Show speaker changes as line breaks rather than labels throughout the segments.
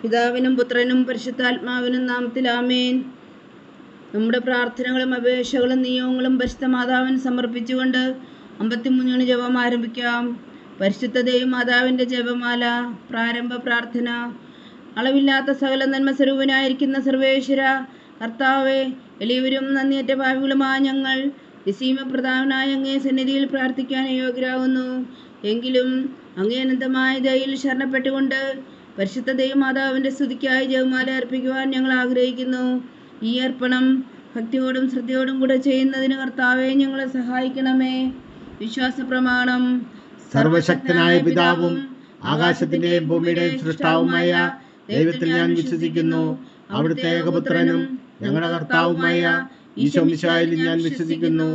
പിതാവിനും പുത്രനും പരിശുദ്ധാത്മാവിനും നാമത്തിൽ ആമേൻ. നമ്മുടെ പ്രാർത്ഥനകളും അപേക്ഷകളും നിയോഗങ്ങളും പരിശുദ്ധ മാതാവിന് സമർപ്പിച്ചുകൊണ്ട് 53 ജപം ആരംഭിക്കാം. പരിശുദ്ധ ദൈവമാതാവിൻ്റെ ജപമാല. പ്രാരംഭ പ്രാർത്ഥന. അളവില്ലാത്ത സകല നന്മ സ്വരൂപനായിരിക്കുന്ന സർവേശ്വര കർത്താവെ, എളിയവരും നന്ദിയറ്റ പാപികളുമായ ഞങ്ങൾ നിസ്സീമപ്രധാനായ അങ്ങേ സന്നിധിയിൽ പ്രാർത്ഥിക്കാൻ യോഗ്യരാകുന്നു. എങ്കിലും അങ്ങേ അനന്തമായ ദയയിൽ ശരണപ്പെട്ടുകൊണ്ട് പരിശുദ്ധ ദൈവമാതാവിൻ്റെ സ്തുതിക്കായി ജപമാല അർപ്പിക്കുവാൻ ഞങ്ങൾ ആഗ്രഹിക്കുന്നു. ഈ അർപ്പണം ഭക്തിയോടും ശ്രദ്ധയോടും കൂടെ ചെയ്യുന്നതിന് കർത്താവെ ഞങ്ങളെ സഹായിക്കണമേ. വിശ്വാസ പ്രമാണം.
സർവശക്തനായ പിതാവും ആകാശത്തിന്റെയും ഭൂമിയുടെയും സൃഷ്ടാവുമായ ദൈവത്തിൽ ഞാൻ വിശ്വസിക്കുന്നു. അവിടുത്തെ ഏകപുത്രനും ഞങ്ങളുടെ കർത്താവുമായ ഈശോ മിശിഹായിൽ ഞാൻ വിശ്വസിക്കുന്നു.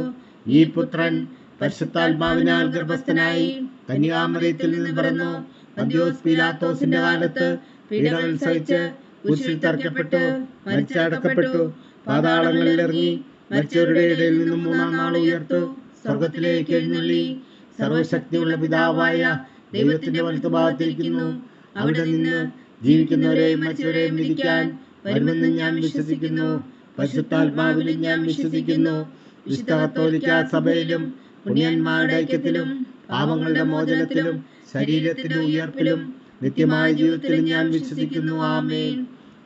ഈ പുത്രൻ പരിശുദ്ധാത്മാവിനാൽ ഗർഭസ്ഥനായി കന്യാമറിയത്തിൽ നിന്ന് പിറന്നു. പന്തിയോസ് പീലാത്തോസിന്റെ കാലത്ത് പീഡകൾ സഹിച്ച് കുരിശിൽ തറയ്ക്കപ്പെട്ടു, മരിച്ചടക്കപ്പെട്ടു, പാതാളങ്ങളിൽ ഇറങ്ങി, മരിച്ചവരുടെ ഇടയിൽ നിന്നും 3-ാം നാൾ ഉയർത്തു, സ്വർഗത്തിലേക്ക് എഴുന്നള്ളി, സർവശക്തിയുള്ള പിതാവായ ദൈവത്തിന്റെ വലത്തുഭാഗത്തിരിക്കുന്നു. അവിടെ നിന്ന് ജീവിക്കുന്നവരെയും മരിച്ചവരെയും വിധിക്കാൻ വരുമെന്ന് ഞാൻ വിശ്വസിക്കുന്നു. പരിശുദ്ധാത്മാവിലും ഞാൻ വിശ്വസിക്കുന്നു. വിശുദ്ധ കത്തോലിക്ക സഭയിലും പുണ്യന്മാരുടെ ഐക്യത്തിലും പാപങ്ങളുടെ മോചനത്തിലും ശരീരത്തിന്റെ ഉയർപ്പിലും നിത്യമായ ജീവിതത്തിലും ഞാൻ വിശ്വസിക്കുന്നു. ആമേൻ.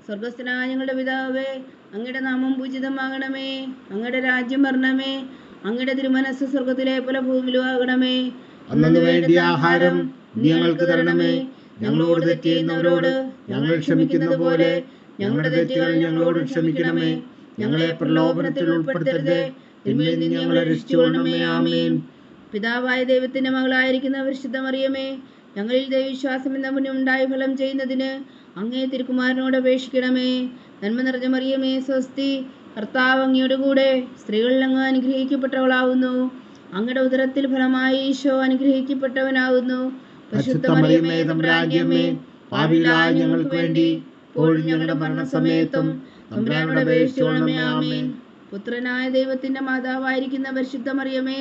സ്വർഗസ്ഥനായ ഞങ്ങളുടെ പിതാവേ, അങ്ങയുടെ നാമം പൂജിതമാകണമേ. അങ്ങയുടെ രാജ്യം വരണമേ. അങ്ങയുടെ തിരുമനസ്സ് സ്വർഗത്തിലെ പോലെ ഭൂമിയിലും ആകണമേ.
അന്നു വേണ്ടിയ ആഹാരം ഞങ്ങൾക്ക് തരണമേ. ഞങ്ങളോട് തെറ്റ് ചെയ്യുന്നവരോട് ഞങ്ങൾ ക്ഷമിക്കുന്ന പോലെ ഞങ്ങളുടെ തെറ്റുകൾ ഞങ്ങളോട് ക്ഷമിക്കണമേ. ഞങ്ങളെ പ്രലോഭനത്തിൽ ഉൾപ്പെടുത്തരുതേ, തിന്മയിൽ നിന്ന് ഞങ്ങളെ രക്ഷിച്ചുകൊള്ളണമേ. ആമേൻ.
പിതാവായ ദൈവത്തിന്റെ മകളായിരിക്കുന്ന പരിശുദ്ധ മറിയമേ, ഞങ്ങളിൽ ദൈവവിശ്വാസം എന്ന പുണ്യം ഉണ്ടായി ഫലം ചെയ്യുന്നതിന് അങ്ങേ തിരുക്കുമാരനോട് അപേക്ഷിക്കണമേ. നന്മ നിറഞ്ഞ മറിയമേ, സ്വസ്തി. കർത്താവ് അങ്ങയുടെ കൂടെ സ്ത്രീകളിൽ അങ്ങ് അനുഗ്രഹിക്കപ്പെട്ടവളാവുന്നു. അങ്ങയുടെ ഉദരത്തിൽ ഫലമായി ഈശോ അനുഗ്രഹിക്കപ്പെട്ടവനാകുന്നു.
പരിശുദ്ധ മറിയമേ, തമ്പുരാന്റെ അമ്മേ, പാപികളായ ഞങ്ങൾക്ക് വേണ്ടി ഇപ്പോഴും ഞങ്ങളുടെ മരണസമയത്തും തമ്പുരാനോട് അപേക്ഷിച്ചുകൊള്ളണമേ. ആമേൻ.
പുത്രനായ ദൈവത്തിന്റെ മാതാവായിരിക്കുന്ന പരിശുദ്ധ മറിയമേ,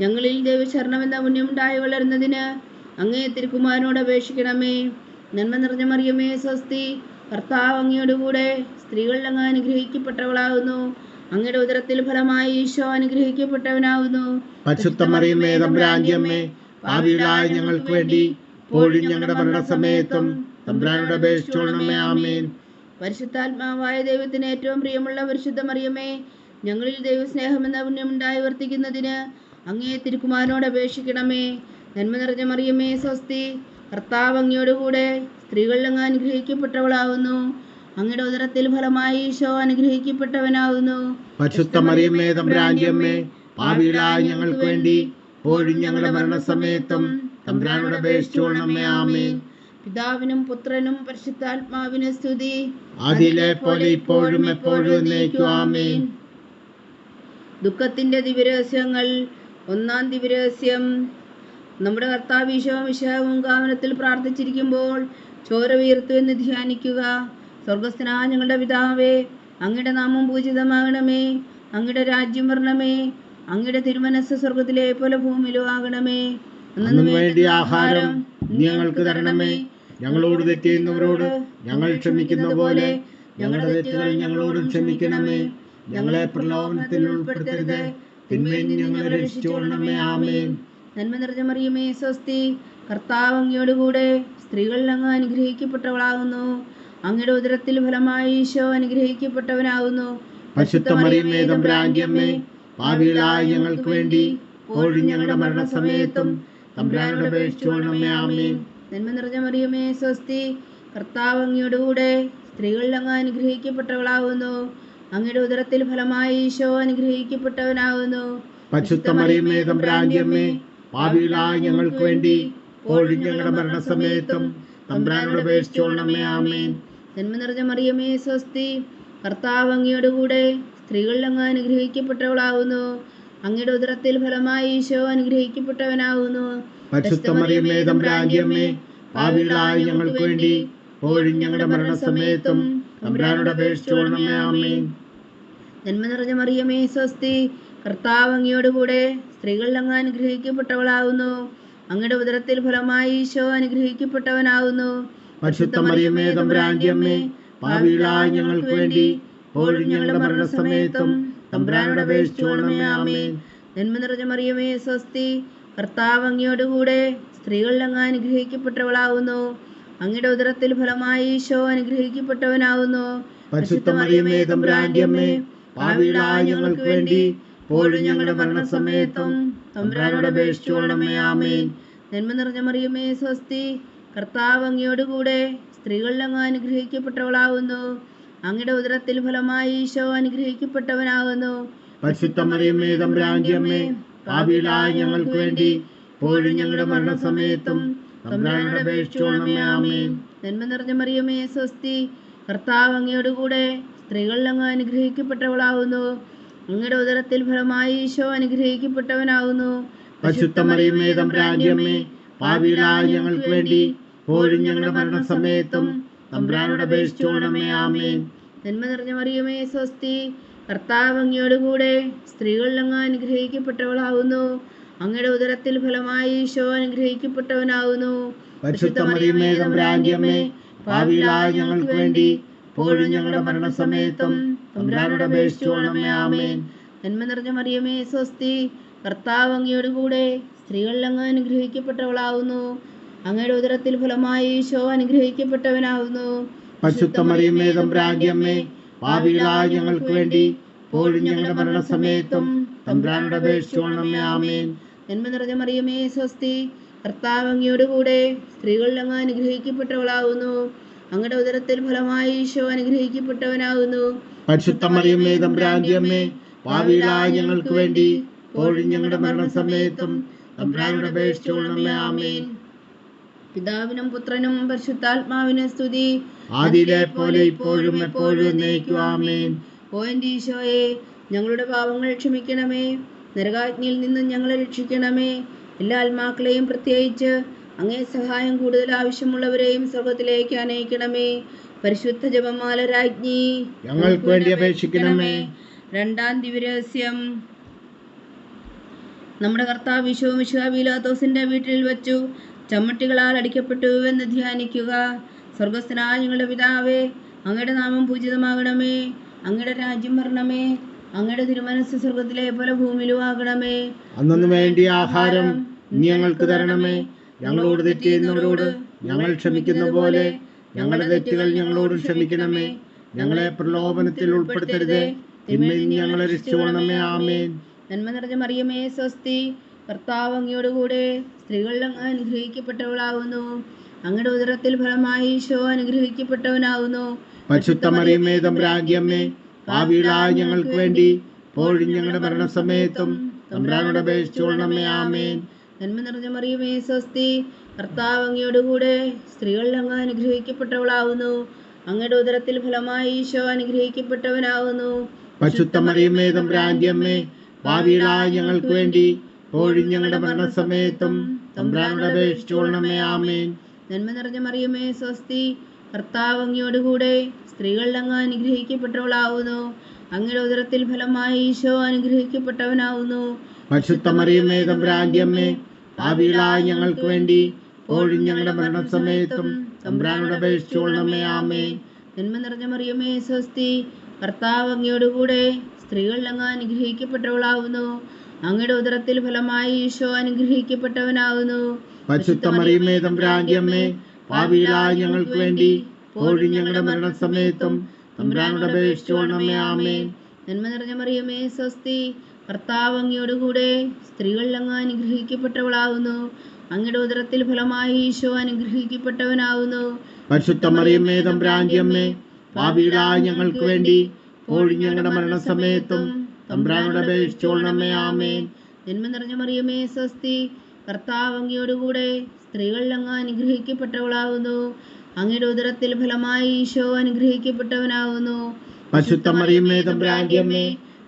ഞങ്ങളിൽ ദൈവശരണമെന്ന പുണ്യമുണ്ടായി വളരുന്നതിന് അങ്ങേ തിരുക്കുമാരനോട് അപേക്ഷിക്കണമേ. നന്മ നിറഞ്ഞ മറിയമേ, സ്വസ്തി. കർത്താവ് അങ്ങയുടെ കൂടെ സ്ത്രീകളിൽ അങ്ങ് അനുഗ്രഹിക്കപ്പെട്ടവളാകുന്നു. അങ്ങയുടെ ഉദരത്തിൽ ഫലമായി ഈശോ അനുഗ്രഹിക്കപ്പെട്ടവനാകുന്നു.
പരിശുദ്ധ മറിയമേ, തമ്പുരാന്റെ അമ്മേ, പാപികളായ ഞങ്ങൾക്ക് വേണ്ടി ഇപ്പോഴും ഞങ്ങളുടെ മരണസമയത്തും തമ്പുരാനോട് അപേക്ഷിച്ചുകൊള്ളണമേ. ആമേൻ.
പരിശുദ്ധാത്മാവായ ദൈവത്തിന് ഏറ്റവും പ്രിയമുള്ള പരിശുദ്ധ മറിയമേ, ഞങ്ങളിൽ ദൈവസ്നേഹമെന്ന പുണ്യമുണ്ടായി വർത്തിക്കുന്നതിന് അങ്ങേ തിരുക്കുമാരനോട് അപേക്ഷിക്കണമേ. നന്മ നിറഞ്ഞ മറിയമേ, സ്വസ്തി. കർത്താവ് അങ്ങയുടെ കൂടെ സ്ത്രീകളിൽ അങ്ങ് അനുഗ്രഹിക്കപ്പെട്ടവളാകുന്നു. അങ്ങയുടെ ഉദരത്തിൽ ഫലമായി ഈശോ അനുഗ്രഹിക്കപ്പെട്ടവനാകുന്നു.
പരിശുദ്ധ മറിയമേ, തമ്പുരാന്റെ അമ്മേ, പാപികളായ ഞങ്ങൾക്ക് വേണ്ടി ഇപ്പോഴും ഞങ്ങളുടെ മരണസമയത്തും തമ്പുരാനോട് അപേക്ഷിച്ചുകൊള്ളണമേ. ആമേൻ.
പിതാവിനും പുത്രനും പരിശുദ്ധാത്മാവിനും സ്തുതി.
അതിലെ പോലെ ഇപ്പോഴും എപ്പോഴും എന്നേക്കും. ആമേൻ.
ദുഃഖത്തിന്റെ ദിവ്യരഹസ്യങ്ങൾ. 1-ാം ദിവ്യരഹസ്യം. നമ്മുടെ കർത്താവ് ഈശോ മിശിഹായും കാവനത്തിൽ പ്രാർത്ഥിച്ചിരിക്കുമ്പോൾ ചോര വീർത്തു എന്ന് ധ്യാനിക്കുക. സ്വർഗസ്ഥനായ ഞങ്ങളുടെ പിതാവേ, അങ്ങയുടെ നാമം പൂജിതമാകണമേ. അങ്ങയുടെ രാജ്യം വരണമേ. അങ്ങയുടെ തിരുമനസ്സ് സ്വർഗത്തിലെ പോലെ ഭൂമിയിലും ആകണമേ.
അന്നു വേണ്ടിയ ആഹാരം ഞങ്ങൾക്ക് തരണമേ. ഞങ്ങളോട് തെറ്റ് ചെയ്യുന്നവരോട് ഞങ്ങൾ ക്ഷമിക്കുന്ന പോലെ ഞങ്ങളുടെ തെറ്റുകൾ ഞങ്ങളോടും ക്ഷമിക്കണമേ. ഞങ്ങളെ പ്രലോഭനത്തിൽ ഉൾപ്പെടുത്തരുതേ, തിന്മയിൽ നിന്ന് ഞങ്ങളെ രക്ഷിച്ചുകൊള്ളണമേ. ആമേൻ.
നന്മ നിറഞ്ഞ മറിയമേ, സ്വസ്തി. കർത്താവ് അങ്ങയുടെ കൂടെ സ്ത്രീകളിൽ അങ്ങ് അനുഗ്രഹിക്കപ്പെട്ടവളാകുന്നു. അങ്ങയുടെ ഉദരത്തിൽ ഫലമായി ഈശോ അനുഗ്രഹിക്കപ്പെട്ടവനാകുന്നു.
പരിശുദ്ധ മറിയമേ, തമ്പുരാന്റെ അമ്മേ, പാപികളായ ഞങ്ങൾക്ക് വേണ്ടി ഇപ്പോഴും ഞങ്ങളുടെ മരണസമയത്തും തമ്പുരാനോട് അപേക്ഷിച്ചുകൊള്ളണമേ. ആമേൻ.
നന്മ നിറഞ്ഞ മറിയമേ, സ്വസ്തി. കർത്താവ് അങ്ങയുടെ കൂടെ സ്ത്രീകളിൽ അങ്ങ് അനുഗ്രഹിക്കപ്പെട്ടവളാകുന്നു. അങ്ങയുടെ ഉദരത്തിൽ ഫലമായി ഈശോ അനുഗ്രഹിക്കപ്പെട്ടവനാകുന്നു.
പരിശുദ്ധ മറിയമേ, തമ്പുരാന്റെ അമ്മേ, പാപികളായ ഞങ്ങൾക്ക് വേണ്ടി ഇപ്പോഴും ഞങ്ങളുടെ മരണസമയത്തും തമ്പുരാനോട് അപേക്ഷിച്ചുകൊള്ളണമേ. ആമേൻ.
നന്മ നിറഞ്ഞ മറിയമേ, സ്വസ്തി. കർത്താവ് അങ്ങയുടെ കൂടെ സ്ത്രീകളിൽ അങ്ങ് അനുഗ്രഹിക്കപ്പെട്ടവളാകുന്നു. അങ്ങയുടെ ഉദരത്തിൽ ഫലമായി ഈശോ അനുഗ്രഹിക്കപ്പെട്ടവനാകുന്നു.
പരിശുദ്ധ മറിയമേ, തമ്പുരാന്റെ അമ്മേ, പാപികളായ ഞങ്ങൾക്ക് വേണ്ടി ഇപ്പോഴും ഞങ്ങളുടെ മരണസമയത്തും തമ്പുരാനോട് അപേക്ഷിച്ചുകൊള്ളണമേ. ആമേൻ.
നന്മ നിറഞ്ഞ മറിയമേ, സ്വസ്തി. കർത്താവ് അങ്ങയുടെ കൂടെ സ്ത്രീകളിൽ അങ്ങ് അനുഗ്രഹിക്കപ്പെട്ടവളാകുന്നു. അങ്ങയുടെ ഉദരത്തിൽ ഫലമായി ഈശോ അനുഗ്രഹിക്കപ്പെട്ടവനാകുന്നു.
പരിശുദ്ധ മറിയമേ തമ്പുരാന്റെ അമ്മേ, പാപികളായ ഞങ്ങൾക്ക് വേണ്ടി ഇപ്പോഴും ഞങ്ങളുടെ മരണസമയത്തും തമ്പുരാനോട് അപേക്ഷിച്ചുകൊള്ളണമേ. ആമേൻ.
നന്മ നിറഞ്ഞ മറിയമേ സ്വസ്തി, കർത്താവ് അങ്ങയോടുകൂടെ സ്ത്രീകളിൽ അങ്ങ് അനുഗ്രഹിക്കപ്പെട്ടവളാവുന്നു. അങ്ങയുടെ ഉദരത്തിൽ ഫലമായി ഈശോ അനുഗ്രഹിക്കപ്പെട്ടവനാവുന്നു.
പരിശുദ്ധ മറിയമേ തമ്പുരാന്റെ അമ്മേ, പാപികളായ ഞങ്ങൾക്ക് വേണ്ടി ഇപ്പോഴും ഞങ്ങളുടെ മരണസമയത്തും തമ്പുരാനോട് അപേക്ഷിച്ചുകൊള്ളണമേ. ആമേൻ.
നന്മ നിറഞ്ഞ മറിയമേ സ്വസ്തി, കർത്താവ് അങ്ങയോടുകൂടെ സ്ത്രീകളിൽ അങ്ങ് അനുഗ്രഹിക്കപ്പെട്ടവളാവുന്നു. അങ്ങയുടെ ഉദരത്തിൽ ഫലമായി ഈശോ അനുഗ്രഹിക്കപ്പെട്ടവനാകുന്നു.
പരിശുദ്ധ മറിയമേ തമ്പുരാന്റെ അമ്മേ, പാപികളായ ഞങ്ങൾക്ക് വേണ്ടി ഇപ്പോഴും ഞങ്ങളുടെ മരണസമയത്തും തമ്പുരാനോട് അപേക്ഷിച്ചുകൊള്ളണമേ. ആമേൻ.
നന്മ നിറഞ്ഞ മറിയമേ സ്വസ്തി, കർത്താവ് അങ്ങയോടുകൂടെ സ്ത്രീകളിൽ അങ്ങ് അനുഗ്രഹിക്കപ്പെട്ടവളാവുന്നു. അങ്ങയുടെ ഉദരത്തിൽ ഫലമായി ഈശോ അനുഗ്രഹിക്കപ്പെട്ടവനാകുന്നു.
പരിശുദ്ധ മറിയമേ തമ്പുരാന്റെ അമ്മേ, പാപികളായ ഞങ്ങൾക്ക് വേണ്ടി ഇപ്പോഴും ഞങ്ങളുടെ മരണസമയത്തും തമ്പുരാനോട് അപേക്ഷിച്ചുകൊള്ളണമേ. ആമേൻ.
നന്മ നിറഞ്ഞ മറിയമേ സ്വസ്തി, കർത്താവ് അങ്ങയോടുകൂടെ സ്ത്രീകളിൽ അങ്ങ് അനുഗ്രഹിക്കപ്പെട്ടവളാവുന്നു. അങ്ങയുടെ ഉദരത്തിൽ ഫലമായി ഈശോ അനുഗ്രഹിക്കപ്പെട്ടവനാകുന്നു.
പരിശുദ്ധ മറിയമേ തമ്പുരാന്റെ അമ്മേ, പാപികളായ ഞങ്ങൾക്ക് വേണ്ടി ഇപ്പോഴും ഞങ്ങളുടെ മരണസമയത്തും തമ്പുരാനോട് അപേക്ഷിച്ചുകൊള്ളണമേ. ആമേൻ.
നന്മ നിറഞ്ഞ മറിയമേ സ്വസ്തി, കർത്താവ് അങ്ങയോടുകൂടെ സ്ത്രീകളിൽ അങ്ങ് അനുഗ്രഹിക്കപ്പെട്ടവളാവുന്നു. അങ്ങയുടെ ഉദരത്തിൽ ഫലമായി ഈശോ അനുഗ്രഹിക്കപ്പെട്ടവനാവുന്നു.
പരിശുദ്ധ മറിയമേ തമ്പുരാന്റെ അമ്മേ, പാപികളായ ഞങ്ങൾക്ക് വേണ്ടി ഇപ്പോഴും ഞങ്ങളുടെ മരണസമയത്തും തമ്പുരാനോട് അപേക്ഷിച്ചുകൊള്ളണമേ. ആമേൻ.
നന്മ നിറഞ്ഞ മറിയമേ സ്വസ്തി, കർത്താവ് അങ്ങയോടുകൂടെ സ്ത്രീകളിൽ അങ്ങ് അനുഗ്രഹിക്കപ്പെട്ടവളാവുന്നു. അങ്ങയുടെ ഉദരത്തിൽ ഫലമായി ഈശോ അനുഗ്രഹിക്കപ്പെട്ടവനാകുന്നു.
പരിശുദ്ധ മറിയമേ തമ്പുരാന്റെ അമ്മേ, പാപികളായ ഞങ്ങൾക്ക് വേണ്ടി ഇപ്പോഴും ഞങ്ങളുടെ മരണസമയത്തും തമ്പുരാനോട് അപേക്ഷിച്ചുകൊള്ളണമേ. ആമേൻ.
പിതാവിനും പുത്രനും പരിശുദ്ധാത്മാവിനും സ്തുതി,
ആദിയിലെ പോലെ ഇപ്പോഴും എപ്പോഴും എന്നേക്കും. ആമേൻ.
ഓ എൻ്റെ ഈശോയെ, ഞങ്ങളുടെ പാപങ്ങൾ ക്ഷമിക്കണമേ. നരകാഗ്നിയിൽ നിന്ന് ഞങ്ങളെ രക്ഷിക്കണമേ. എല്ലാ ആത്മാക്കളെയും, പ്രത്യേകിച്ച് അങ്ങേ സഹായം കൂടുതൽ ആവശ്യമുള്ളവരെയും സ്വർഗത്തിലേക്ക് അനയിക്കണമേ. പരിശുദ്ധ ജപമാല രാജ്ഞി,
ഞങ്ങൾക്ക് വേണ്ടി അപേക്ഷിക്കണമേ.
രണ്ടാം ദിവ്യരഹസ്യം. നമ്മുടെ കർത്താവ് ഈശോ മിശിഹാ പീലാത്തോസിന്റെ വീട്ടിൽ വച്ചു ചമ്മട്ടികളാൽ അടിക്കപ്പെട്ടു എന്ന് ധ്യാനിക്കുക. സ്വർഗസ്ഥനായ ഞങ്ങളുടെ പിതാവേ, അങ്ങയുടെ നാമം പൂജിതമാകണമേ. അങ്ങയുടെ രാജ്യം വരണമേ. അങ്ങയുടെ തിരുമനസ്സ് സ്വർഗത്തിലെ പോലെ ഭൂമിയിലും ആകണമേ.
അന്നു വേണ്ടിയ ആഹാരം ഇനി ഞങ്ങൾക്ക് തരണമേ. ഞങ്ങളോട് തെറ്റ് ചെയ്യുന്നവരോട് ഞങ്ങൾ ക്ഷമിക്കുന്ന പോലെ ഞങ്ങളുടെ തെറ്റുകൾ ഞങ്ങളോടും ക്ഷമിക്കണമേ. ഞങ്ങളെ പ്രലോഭനത്തിൽ ഉൾപ്പെടുത്തരുതേ, തിന്മയിൽ നിന്ന് ഞങ്ങളെ രക്ഷിച്ചുകൊള്ളണമേ. ആമേൻ.
നന്മ നിറഞ്ഞ മറിയമേ സ്വസ്തി, കർത്താവ് അങ്ങയോടുകൂടെ സ്ത്രീകളിൽ അങ്ങ് അനുഗ്രഹിക്കപ്പെട്ടവളാകുന്നു. അങ്ങയുടെ ഉദരത്തിൽ ഫലമായി ഈശോ അനുഗ്രഹിക്കപ്പെട്ടവനാകുന്നു.
പരിശുദ്ധ മറിയമേ തമ്പുരാന്റെ അമ്മേ, പാപികളായ ഞങ്ങൾക്ക് വേണ്ടി ഇപ്പോഴും ഞങ്ങളുടെ മരണസമയത്തും തമ്പുരാനോട് അപേക്ഷിച്ചുകൊള്ളണമേ. ആമേൻ.
നന്മ നിറഞ്ഞ മറിയമേ സ്വസ്തി, കർത്താവ് അങ്ങയോടുകൂടെ സ്ത്രീകളിൽ അങ്ങ് അനുഗ്രഹിക്കപ്പെട്ടവളാകുന്നു. അങ്ങയുടെ ഉദരത്തിൽ ഫലമായി ഈശോ അനുഗ്രഹിക്കപ്പെട്ടവനാകുന്നു.
പരിശുദ്ധ മറിയമേ തമ്പുരാന്റെ അമ്മേ, പാപികളായ ഞങ്ങൾക്ക് വേണ്ടി ഇപ്പോഴും ഞങ്ങളുടെ മരണസമയത്തും തമ്പുരാനോട് അപേക്ഷിച്ചുകൊള്ളണമേ. ആമേൻ.
നന്മ നിറഞ്ഞ മറിയമേ സ്വസ്തി, കർത്താവ് അങ്ങയോടുകൂടെ സ്ത്രീകളിൽ അങ്ങ് അനുഗ്രഹിക്കപ്പെട്ടവളാകുന്നു. അങ്ങയുടെ ഉദരത്തിൽ ഫലമായി ഈശോ അനുഗ്രഹിക്കപ്പെട്ടവനാകുന്നു.
പരിശുദ്ധ മറിയമേ തമ്പുരാന്റെ അമ്മേ, പാപികളായ ഞങ്ങൾക്ക് വേണ്ടി ഇപ്പോഴും ഞങ്ങളുടെ മരണസമയത്തും തമ്പുരാനോട് അപേക്ഷിച്ചുകൊള്ളണമേ. ആമേൻ.
നന്മ നിറഞ്ഞ മറിയമേ സ്വസ്തി, കർത്താവ് അങ്ങയോടുകൂടെ സ്ത്രീകളിൽ അങ്ങ് അനുഗ്രഹിക്കപ്പെട്ടവളാകുന്നു. അങ്ങയുടെ ഉദരത്തിൽ ഫലമായി ഈശോ അനുഗ്രഹിക്കപ്പെട്ടവനാകുന്നു.
പരിശുദ്ധ മറിയമേ തമ്പുരാന്റെ അമ്മേ, പാപികളായ ഞങ്ങൾക്ക് വേണ്ടി ഇപ്പോഴും ഞങ്ങളുടെ മരണസമയത്തും തമ്പുരാനോട് അപേക്ഷിച്ചുകൊള്ളണമേ. ആമേൻ.
നന്മ നിറഞ്ഞ മറിയമേ സ്വസ്തി, കർത്താവ് അങ്ങയോടുകൂടെ സ്ത്രീകളിൽ അങ്ങ് അനുഗ്രഹിക്കപ്പെട്ടവളാകുന്നു. അങ്ങയുടെ ഉദരത്തിൽ ഫലമായി ഈശോ അനുഗ്രഹിക്കപ്പെട്ടവനാകുന്നു.
പരിശുദ്ധ മറിയമേ തമ്പുരാന്റെ അമ്മേ, പാപികളായ ഞങ്ങൾക്ക് വേണ്ടി ഇപ്പോഴും ഞങ്ങളുടെ മരണസമയത്തും തമ്പുരാനോട് അപേക്ഷിച്ചുകൊള്ളണമേ. ആമേൻ.
നന്മ നിറഞ്ഞ മറിയമേ സ്വസ്തി, കർത്താവ് അങ്ങയോടുകൂടെ സ്ത്രീകളിൽ അങ്ങ് അനുഗ്രഹിക്കപ്പെട്ടവളാകുന്നു. അങ്ങയുടെ ഉദരത്തിൽ ഫലമായി ഈശോ അനുഗ്രഹിക്കപ്പെട്ടവനാകുന്നു.
പരിശുദ്ധ മറിയമേ തമ്പുരാന്റെ അമ്മേ,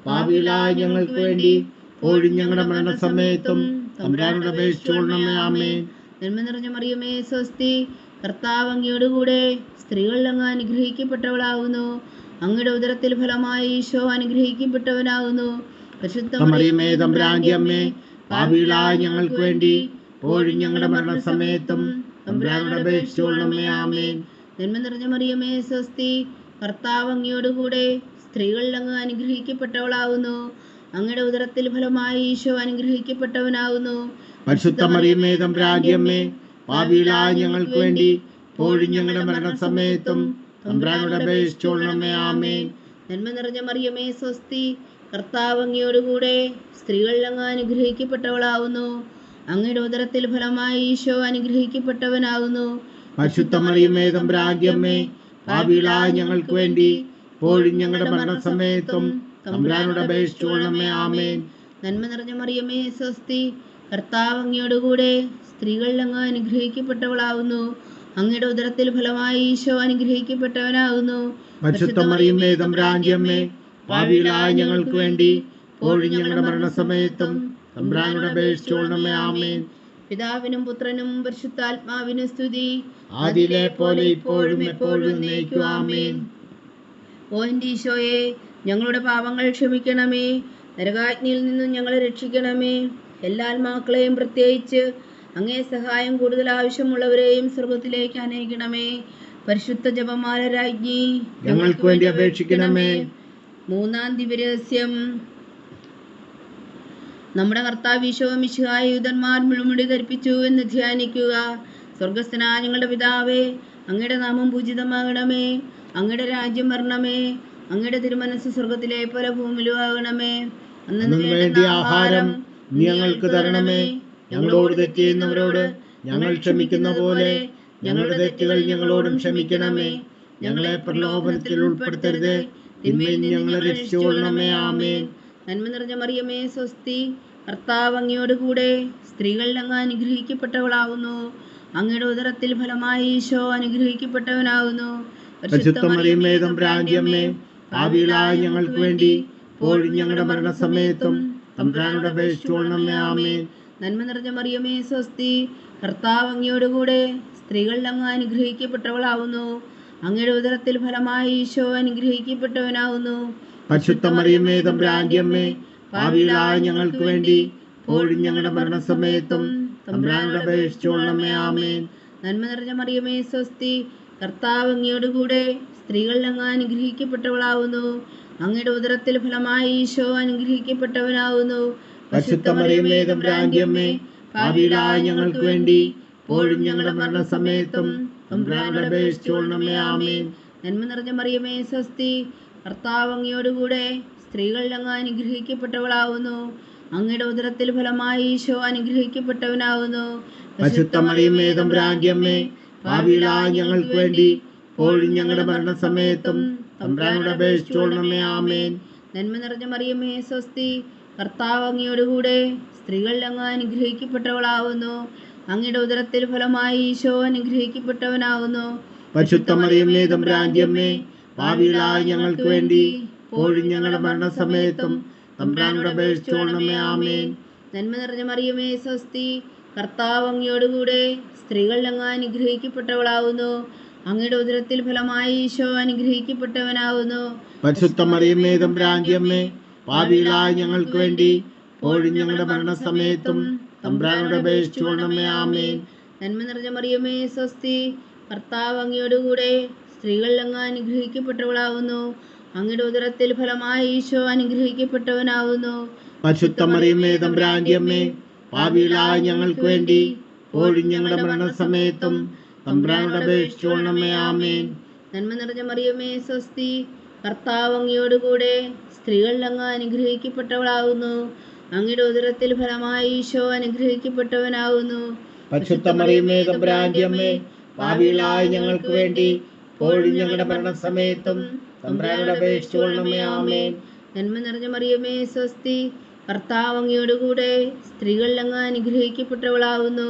പാപികളായ ഞങ്ങൾക്ക് വേണ്ടി ഇപ്പോഴും ഞങ്ങളുടെ മരണസമയത്തും തമ്പുരാനോട് അപേക്ഷിച്ചുകൊള്ളണമേ. ആമേൻ.
നന്മ നിറഞ്ഞ മറിയമേ സ്വസ്തി, കർത്താവ് അങ്ങയോടുകൂടെ സ്ത്രീകളിൽ അങ്ങ് അനുഗ്രഹിക്കപ്പെട്ടവളാകുന്നു. അങ്ങയുടെ ഉദരത്തിൽ ഫലമായി ഈശോ അനുഗ്രഹിക്കപ്പെട്ടവനാകുന്നു. പരിശുദ്ധ
മറിയമേ തമ്പുരാന്റെ അമ്മേ, പാപികളായ ഞങ്ങൾക്ക് വേണ്ടി ഇപ്പോഴും ഞങ്ങളുടെ മരണസമയത്തും തമ്പുരാനോട് അപേക്ഷിച്ചുകൊള്ളണമേ. ആമേൻ.
നന്മ നിറഞ്ഞ മറിയമേ സ്വസ്തി, കർത്താവ് അങ്ങയോടുകൂടെ സ്ത്രീകളിൽ അങ്ങ് അനുഗ്രഹിക്കപ്പെട്ടവളാകുന്നു. അങ്ങയുടെ ഉദരത്തിൽ ഫലമായി ഈശോ അനുഗ്രഹിക്കപ്പെട്ടവനാകുന്നു.
പരിശുദ്ധ മറിയമേ തമ്പുരാന്റെ അമ്മേ, പാപികളായ ഞങ്ങൾക്ക് വേണ്ടി ഇപ്പോഴും ഞങ്ങളുടെ മരണസമയത്തും തമ്പുരാനോട് അപേക്ഷിച്ചുകൊള്ളണമേ. ആമേൻ.
നന്മ നിറഞ്ഞ മറിയമേ സ്വസ്തി, കർത്താവ് അങ്ങയോടുകൂടെ സ്ത്രീകളിൽ അങ്ങ് അനുഗ്രഹിക്കപ്പെട്ടവളാകുന്നു. അങ്ങയുടെ ഉദരത്തിൽ ഫലമായി ഈശോ അനുഗ്രഹിക്കപ്പെട്ടവനാകുന്നു.
പരിശുദ്ധ മറിയമേ തമ്പുരാന്റെ അമ്മേ, പാപികളായ ഞങ്ങൾക്ക് വേണ്ടി ഇപ്പോഴും ഞങ്ങളുടെ മരണസമയത്തും തമ്പുരാനോട് അപേക്ഷിച്ചുകൊള്ളണമേ. ആമേൻ.
നന്മ നിറഞ്ഞ മറിയമേ സ്വസ്തി, കർത്താവ് അങ്ങയോടുകൂടെ സ്ത്രീകളിൽ അങ്ങ് അനുഗ്രഹിക്കപ്പെട്ടവളാകുന്നു. അങ്ങയുടെ ഉദരത്തിൽ ഫലമായി ഈശോ അനുഗ്രഹിക്കപ്പെട്ടവനാകുന്നു.
പരിശുദ്ധ മറിയമേ തമ്പുരാന്റെ അമ്മേ, പാപികളായ ഞങ്ങൾക്ക് വേണ്ടി ഇപ്പോഴും ഞങ്ങളുടെ മരണസമയത്തും തമ്പുരാനോട് അപേക്ഷിച്ചുകൊള്ളണമേ. ആമേൻ.
പിതാവിനും പുത്രനും പരിശുദ്ധാത്മാവിനും സ്തുതി,
ആദിയിലെ പോലെ ഇപ്പോഴും എപ്പോഴും എന്നേക്കും. ആമേൻ.
ഓ എൻ്റെ ഈശോയെ, ഞങ്ങളുടെ പാപങ്ങൾ ക്ഷമിക്കണമേ. നരകാഗ്നിയിൽ നിന്നും ഞങ്ങളെ രക്ഷിക്കണമേ. എല്ലാ ആത്മാക്കളെയും, പ്രത്യേകിച്ച് അങ്ങേ സഹായം കൂടുതൽ ആവശ്യമുള്ളവരെയും സ്വർഗത്തിലേക്ക് അനയിക്കണമേ. പരിശുദ്ധ ജപമാല രാജ്ഞി,
ഞങ്ങൾക്ക് വേണ്ടി അപേക്ഷിക്കണമേ.
മൂന്നാം ദിവ്യരഹസ്യം. നമ്മുടെ കർത്താവ് ഈശോ മിശിഹായ യൂതന്മാർ മുൾമുടി ധരിപ്പിച്ചു എന്ന് ധ്യാനിക്കുക. സ്വർഗസ്ഥനായ ഞങ്ങളുടെ പിതാവേ, അങ്ങയുടെ നാമം പൂജിതമാകണമേ. അങ്ങയുടെ രാജ്യം വരണമേ. അങ്ങയുടെ തിരുമനസ് സ്വർഗത്തിലെ പോലെ ഭൂമിയിലും ആകണമേ.
അന്നു വേണ്ട ആഹാരം ഞങ്ങൾക്ക് തരണമേ. ഞങ്ങളോട് തെറ്റ് ചെയ്യുന്നവരോട് ഞങ്ങൾ ക്ഷമിക്കുന്ന പോലെ ഞങ്ങളുടെ തെറ്റുകൾ ഞങ്ങളോടും ക്ഷമിക്കണമേ. ഞങ്ങളെ പ്രലോഭനത്തിൽ ഉൾപ്പെടുത്തരുത്, തിന്മയിൽ നിന്ന് ഞങ്ങളെ രക്ഷിച്ചുകൊള്ളണമേ. ആമേൻ.
നന്മ നിറഞ്ഞ മറിയമേ സ്വസ്തി, കർത്താവ് അങ്ങയോടുകൂടെ സ്ത്രീകളിൽ അങ്ങ് അനുഗ്രഹിക്കപ്പെട്ടവളാകുന്നു. അങ്ങയുടെ ഉദരത്തിൽ ഫലമായി ഈശോ അനുഗ്രഹിക്കപ്പെട്ടവനാകുന്നു.
പരിശുദ്ധ മറിയമേ തമ്പുരാന്റെ അമ്മേ, പാപികളായ ഞങ്ങൾക്ക് വേണ്ടി ഇപ്പോഴും ഞങ്ങളുടെ മരണസമയത്തും തമ്പുരാനോട് അപേക്ഷിച്ചുകൊള്ളണമേ. ആമേൻ.
നന്മ നിറഞ്ഞ മറിയമേ സ്വസ്തി, കർത്താവ് അങ്ങയോടുകൂടെ സ്ത്രീകളിൽ അങ്ങ് അനുഗ്രഹിക്കപ്പെട്ടവളാകുന്നു. അങ്ങയുടെ ഉദരത്തിൽ ഫലമായി ഈശോ അനുഗ്രഹിക്കപ്പെട്ടവനാകുന്നു.
പരിശുദ്ധ മറിയമേ തമ്പുരാന്റെ അമ്മേ, പാപികളായ ഞങ്ങൾക്ക് വേണ്ടി ഇപ്പോഴും ഞങ്ങളുടെ മരണസമയത്തും തമ്പുരാനോട് അപേക്ഷിച്ചുകൊള്ളണമേ. ആമേൻ.
നന്മ നിറഞ്ഞ മറിയമേ സ്വസ്തി, കർത്താവ് അങ്ങയോടുകൂടെ സ്ത്രീകളിൽ അങ്ങ് അനുഗ്രഹിക്കപ്പെട്ടവളാകുന്നു. അങ്ങയുടെ ഉദരത്തിൽ ഫലമായി ഈശോ അനുഗ്രഹിക്കപ്പെട്ടവനാകുന്നു.
പരിശുദ്ധ മറിയമേ തമ്പുരാന്റെ അമ്മേ, പാപികളായ ഞങ്ങൾക്ക് വേണ്ടി ഇപ്പോഴും ഞങ്ങളുടെ മരണസമയത്തും തമ്പുരാനോട് അപേക്ഷിച്ചുകൊള്ളണമേ. ആമേൻ.
നന്മ നിറഞ്ഞ മറിയമേ സ്വസ്തി, കർത്താവ് അങ്ങയോടുകൂടെ സ്ത്രീകളിൽ അങ്ങ് അനുഗ്രഹിക്കപ്പെട്ടവളാകുന്നു. അങ്ങയുടെ ഉദരത്തിൽ ഫലമായി ഈശോ അനുഗ്രഹിക്കപ്പെട്ടവനാകുന്നു.
പരിശുദ്ധ മറിയമേ തമ്പുരാന്റെ അമ്മേ, പാപികളായ ഞങ്ങൾക്ക് വേണ്ടി ഇപ്പോഴും ഞങ്ങളുടെ മരണസമയത്തും തമ്പുരാനോട് അപേക്ഷിച്ചുകൊള്ളണമേ. ആമേൻ.
നന്മ നിറഞ്ഞ മറിയമേ സ്വസ്തി, കർത്താവ് അങ്ങയോടുകൂടെ സ്ത്രീകളിൽ അങ്ങ് അനുഗ്രഹിക്കപ്പെട്ടവളാകുന്നു. അങ്ങയുടെ ഉദരത്തിൽ ഫലമായി ഈശോ അനുഗ്രഹിക്കപ്പെട്ടവനാകുന്നു.
പരിശുദ്ധ മറിയമേ തമ്പുരാന്റെ അമ്മേ, പാപികളായ ഞങ്ങൾക്ക് വേണ്ടി ഇപ്പോഴും ഞങ്ങളുടെ മരണസമയത്തും തമ്പുരാനോട് അപേക്ഷിച്ചുകൊള്ളണമേ. ആമേൻ.
നന്മ നിറഞ്ഞ മറിയമേ സ്വസ്തി, കർത്താവ് അങ്ങയോടുകൂടെ സ്ത്രീകളിൽ അങ്ങ് അനുഗ്രഹിക്കപ്പെട്ടവളാകുന്നു. അങ്ങയുടെ ഉദരത്തിൽ ഫലമായി ഈശോ അനുഗ്രഹിക്കപ്പെട്ടവനാകുന്നു.
പരിശുദ്ധ മറിയമേ തമ്പുരാന്റെ അമ്മേ, പാപികളായ ഞങ്ങൾക്ക് വേണ്ടി ഇപ്പോഴും ഞങ്ങളുടെ മരണസമയത്തും തമ്പുരാനോട് അപേക്ഷിച്ചുകൊള്ളണമേ. ആമേൻ.
നന്മ നിറഞ്ഞ മറിയമേ സ്വസ്തി, കർത്താവ് അങ്ങയോടുകൂടെ സ്ത്രീകളിൽ അങ്ങ് അനുഗ്രഹിക്കപ്പെട്ടവളാകുന്നു. അങ്ങയുടെ ഉദരത്തിൽ ഫലമായി ഈശോ അനുഗ്രഹിക്കപ്പെട്ടവനാകുന്നു.
പരിശുദ്ധ മറിയമേ തമ്പുരാന്റെ അമ്മേ, പാപികളായ ഞങ്ങൾക്ക് വേണ്ടി ഇപ്പോഴും ഞങ്ങളുടെ മരണസമയത്തും തമ്പുരാനോട് അപേക്ഷിച്ചുകൊള്ളണമേ. ആമേൻ.
നന്മ നിറഞ്ഞ മറിയമേ സ്വസ്തി, കർത്താവ് അങ്ങയോടുകൂടെ സ്ത്രീകളിൽ അങ്ങ് അനുഗ്രഹിക്കപ്പെട്ടവളാകുന്നു. അങ്ങയുടെ ഉദരത്തിൽ ഫലമായി ഈശോ അനുഗ്രഹിക്കപ്പെട്ടവനാകുന്നു.
പരിശുദ്ധ മറിയമേ തമ്പുരാന്റെ അമ്മേ, പാപികളായ ഞങ്ങൾക്ക് വേണ്ടി ഇപ്പോഴും ഞങ്ങളുടെ മരണസമയത്തും തമ്പുരാനോട് അപേക്ഷിച്ചുകൊള്ളണമേ. ആമേൻ.
നന്മ നിറഞ്ഞ മറിയമേ സ്വസ്തി, കർത്താവ് അങ്ങയോടുകൂടെ സ്ത്രീകളിൽ അങ്ങ് അനുഗ്രഹിക്കപ്പെട്ടവളാകുന്നു.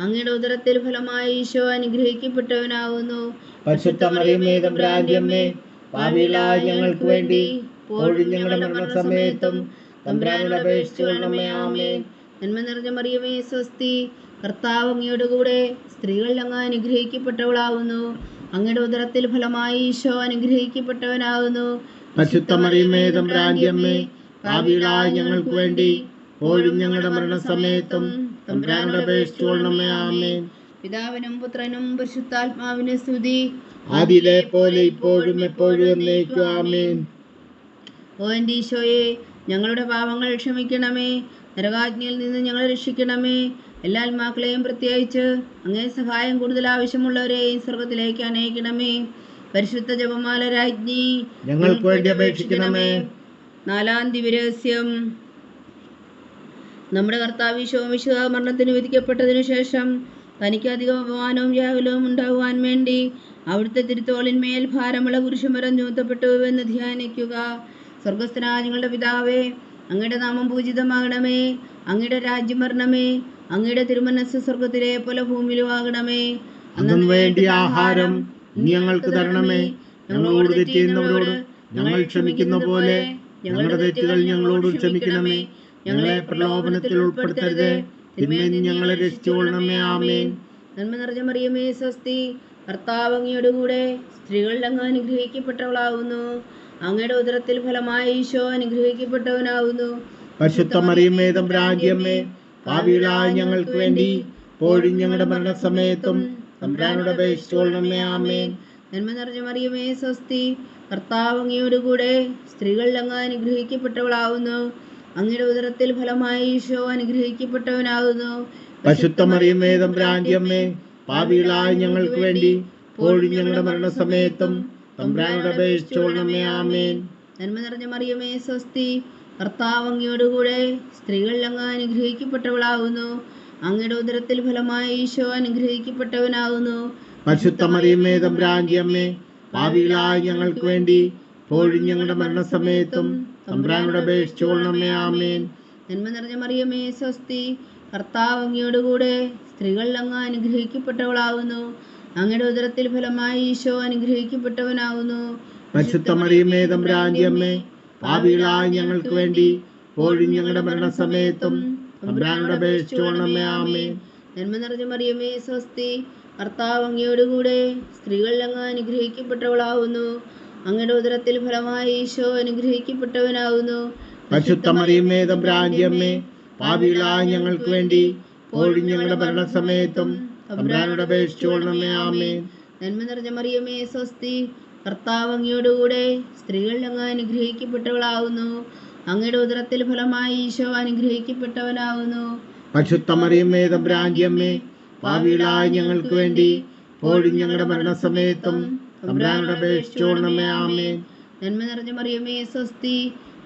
അങ്ങയുടെ ഉദരത്തിൽ ഫലമായി ഈശോ അനുഗ്രഹിക്കപ്പെട്ടവനാകുന്നു.
പരിശുദ്ധ മറിയമേ തമ്പുരാന്റെ അമ്മേ, പാപികളായ ഞങ്ങൾക്ക് വേണ്ടി ഇപ്പോഴും ഞങ്ങളുടെ മരണസമയത്തും തമ്പുരാനോട് അപേക്ഷിച്ചുകൊള്ളണമേ. ആമേൻ.
നന്മ നിറഞ്ഞ മറിയമേ സ്വസ്തി, കർത്താവ് അങ്ങയോടുകൂടെ സ്ത്രീകളിൽ അങ്ങ് അനുഗ്രഹിക്കപ്പെട്ടവളാകുന്നു. അങ്ങയുടെ ഉദരത്തിൽ ഫലമായി ഈശോ അനുഗ്രഹിക്കപ്പെട്ടവനാകുന്നു.
പരിശുദ്ധ മറിയമേ തമ്പുരാന്റെ അമ്മേ, പാപികളായ ഞങ്ങൾക്ക് വേണ്ടി ഇപ്പോഴും ഞങ്ങളുടെ മരണസമയത്തും തമ്പുരാനോട് അപേക്ഷിച്ചുകൊള്ളണമേ. ആമേൻ.
പിതാവിനും പുത്രനും പരിശുദ്ധാത്മാവിനും സ്തുതി.
അതിലെ പോലെ ഇപ്പോഴും എപ്പോഴും എന്നേക്കും ആമേൻ.
ഓ എൻ്റെ ഈശോയെ, ഞങ്ങളുടെ പാപങ്ങൾ ക്ഷമിക്കണമേ. നരകാജ്ഞയിൽ നിന്ന് ഞങ്ങളെ രക്ഷിക്കണമേ. എല്ലാ ആത്മാക്കളെയും പ്രത്യേകിച്ച് അങ്ങേ സഹായം കൂടുതൽ ആവശ്യമുള്ളവരെയും സ്വർഗത്തിലേക്ക് അനയിക്കണമേ. പരിശുദ്ധ ജപമാല രാജ്ഞി,
ഞങ്ങൾക്ക് വേണ്ടി അപേക്ഷിക്കണമേ.
4-ാം ദിവ്യരഹസ്യം. നമ്മുടെ കർത്താവ് ഈശോ മിശിഹാ മരണത്തിന് വിധിക്കപ്പെട്ടതിനു ശേഷം തനിക്ക് അധികം അപമാനവും വ്യാകുലവും ഉണ്ടാകുവാൻ വേണ്ടി അവിടുത്തെ തിരുത്തോളിന്മേൽ ഭാരമുള്ള കുരിശുമരം ചുമത്തപ്പെട്ടു എന്ന് ധ്യാനിക്കുക. സ്വർഗസ്ഥനായ ഞങ്ങളുടെ പിതാവേ, അങ്ങയുടെ നാമം പൂജിതമാകണമേ. അങ്ങയുടെ രാജ്യം വരണമേ. അങ്ങയുടെ തിരുമനസ്സ് സ്വർഗത്തിലെ പോലെ ഭൂമിയിലും ആകണമേ.
അന്നു വേണ്ടി ആഹാരം ഞങ്ങൾക്ക് തരണമേ. ഞങ്ങളോട് തെറ്റ് ചെയ്യുന്നവരോട് ഞങ്ങൾ ക്ഷമിക്കുന്ന പോലെ ഞങ്ങളുടെ തെറ്റുകൾ ഞങ്ങളോട് ക്ഷമിക്കണമേ. ഞങ്ങളെ പ്രലോഭനത്തിൽ ഉൾപ്പെടുത്തരുത്, തിന്മയിൽ നിന്ന് ഞങ്ങളെ രക്ഷിച്ചുകൊള്ളണമേ. ആമേൻ.
നന്മ നിറഞ്ഞ മറിയമേ, സ്വസ്തി. കർത്താവ് അങ്ങയുടെ കൂടെ സ്ത്രീകളിൽ അങ്ങ് അനുഗ്രഹിക്കപ്പെട്ടവളാവുന്നു. അങ്ങയുടെ ഉദരത്തിൽ ഫലമായി ഈശോ അനുഗ്രഹിക്കപ്പെട്ടവനാവുന്നു.
പരിശുദ്ധ മറിയമേ, തമ്പുരാന്റെ അമ്മേ, പാപികളായ ഞങ്ങൾക്ക് വേണ്ടി ഇപ്പോഴും ഞങ്ങളുടെ മരണസമയത്തും തമ്പുരാനോട് അപേക്ഷിച്ചുകൊള്ളണമേ. ആമേൻ.
നന്മ നിറഞ്ഞ മറിയമേ, സ്വസ്തി. കർത്താവ് അങ്ങയുടെ കൂടെ സ്ത്രീകളിൽ അങ്ങ് അനുഗ്രഹിക്കപ്പെട്ടവളാവുന്നു. അങ്ങയുടെ ഉദരത്തിൽ ഫലമായി ഈശോ അനുഗ്രഹിക്കപ്പെട്ടവനാകുന്നു.
പരിശുദ്ധ മറിയമേ, തമ്പുരാന്റെ അമ്മേ, പാപികളായ ഞങ്ങൾക്ക് വേണ്ടി ഇപ്പോഴും ഞങ്ങളുടെ മരണസമയത്തും തമ്പുരാനോട് അപേക്ഷിച്ചുകൊള്ളണമേ. ആമേൻ.
നന്മ നിറഞ്ഞ മറിയമേ, സ്വസ്തി. കർത്താവ് അങ്ങയുടെ കൂടെ സ്ത്രീകളിൽ അങ്ങ് അനുഗ്രഹിക്കപ്പെട്ടവളാകുന്നു. അങ്ങയുടെ ഉദരത്തിൽ ഫലമായി ഈശോ അനുഗ്രഹിക്കപ്പെട്ടവനാകുന്നു.
പരിശുദ്ധ മറിയമേ, തമ്പുരാന്റെ അമ്മേ, പാപികളായ ഞങ്ങൾക്ക് വേണ്ടി ഇപ്പോഴും ഞങ്ങളുടെ മരണസമയത്തും തമ്പുരാനോട് അപേക്ഷിച്ചുകൊള്ളണമേ. ആമേൻ.
നന്മ നിറഞ്ഞ മറിയമേ, സ്വസ്തി. കർത്താവ് അങ്ങയുടെ കൂടെ സ്ത്രീകളിൽ അങ്ങ് അനുഗ്രഹിക്കപ്പെട്ടവളാകുന്നു. അങ്ങയുടെ ഉദരത്തിൽ ഫലമായി ഈശോ അനുഗ്രഹിക്കപ്പെട്ടവനാകുന്നു.
പരിശുദ്ധ മറിയമേ, തമ്പുരാന്റെ അമ്മേ, പാപികളായ ഞങ്ങൾക്ക് വേണ്ടി ഇപ്പോഴും ഞങ്ങളുടെ മരണസമയത്തും തമ്പുരാനോട് അപേക്ഷിച്ചുകൊള്ളണമേ. ആമേൻ.
നന്മ നിറഞ്ഞ മറിയമേ, സ്വസ്തി. കർത്താവ് അങ്ങയുടെ കൂടെ സ്ത്രീകളിൽ അങ്ങ് അനുഗ്രഹിക്കപ്പെട്ടവളാകുന്നു. അങ്ങയുടെ ഉദരത്തിൽ ഫലമായി ഈശോ അനുഗ്രഹിക്കപ്പെട്ടവനാകുന്നു.
പരിശുദ്ധ മറിയമേ, തമ്പുരാന്റെ അമ്മേ, പാപികളായ ഞങ്ങൾക്ക് വേണ്ടി ഇപ്പോഴും ഞങ്ങളുടെ മരണസമയത്തും തമ്പുരാനോട് അപേക്ഷിച്ചുകൊള്ളണമേ. ആമേൻ.
നന്മ നിറഞ്ഞ മറിയമേ, സ്വസ്തി. കർത്താവ് അങ്ങയുടെ കൂടെ സ്ത്രീകളിൽ അങ്ങ് അനുഗ്രഹിക്കപ്പെട്ടവളാകുന്നു. അങ്ങയുടെ ഉദരത്തിൽ ഫലമായി ഈശോ അനുഗ്രഹിക്കപ്പെട്ടവനാകുന്നു.
പരിശുദ്ധ മറിയമേ, തമ്പുരാന്റെ അമ്മേ, പാപികളായ ഞങ്ങൾക്ക് വേണ്ടി ഇപ്പോഴും ഞങ്ങളുടെ മരണസമയത്തും തമ്പുരാനോട് അപേക്ഷിച്ചുകൊള്ളണമേ. ആമേൻ.
നന്മ നിറഞ്ഞ മറിയമേ, സ്വസ്തി.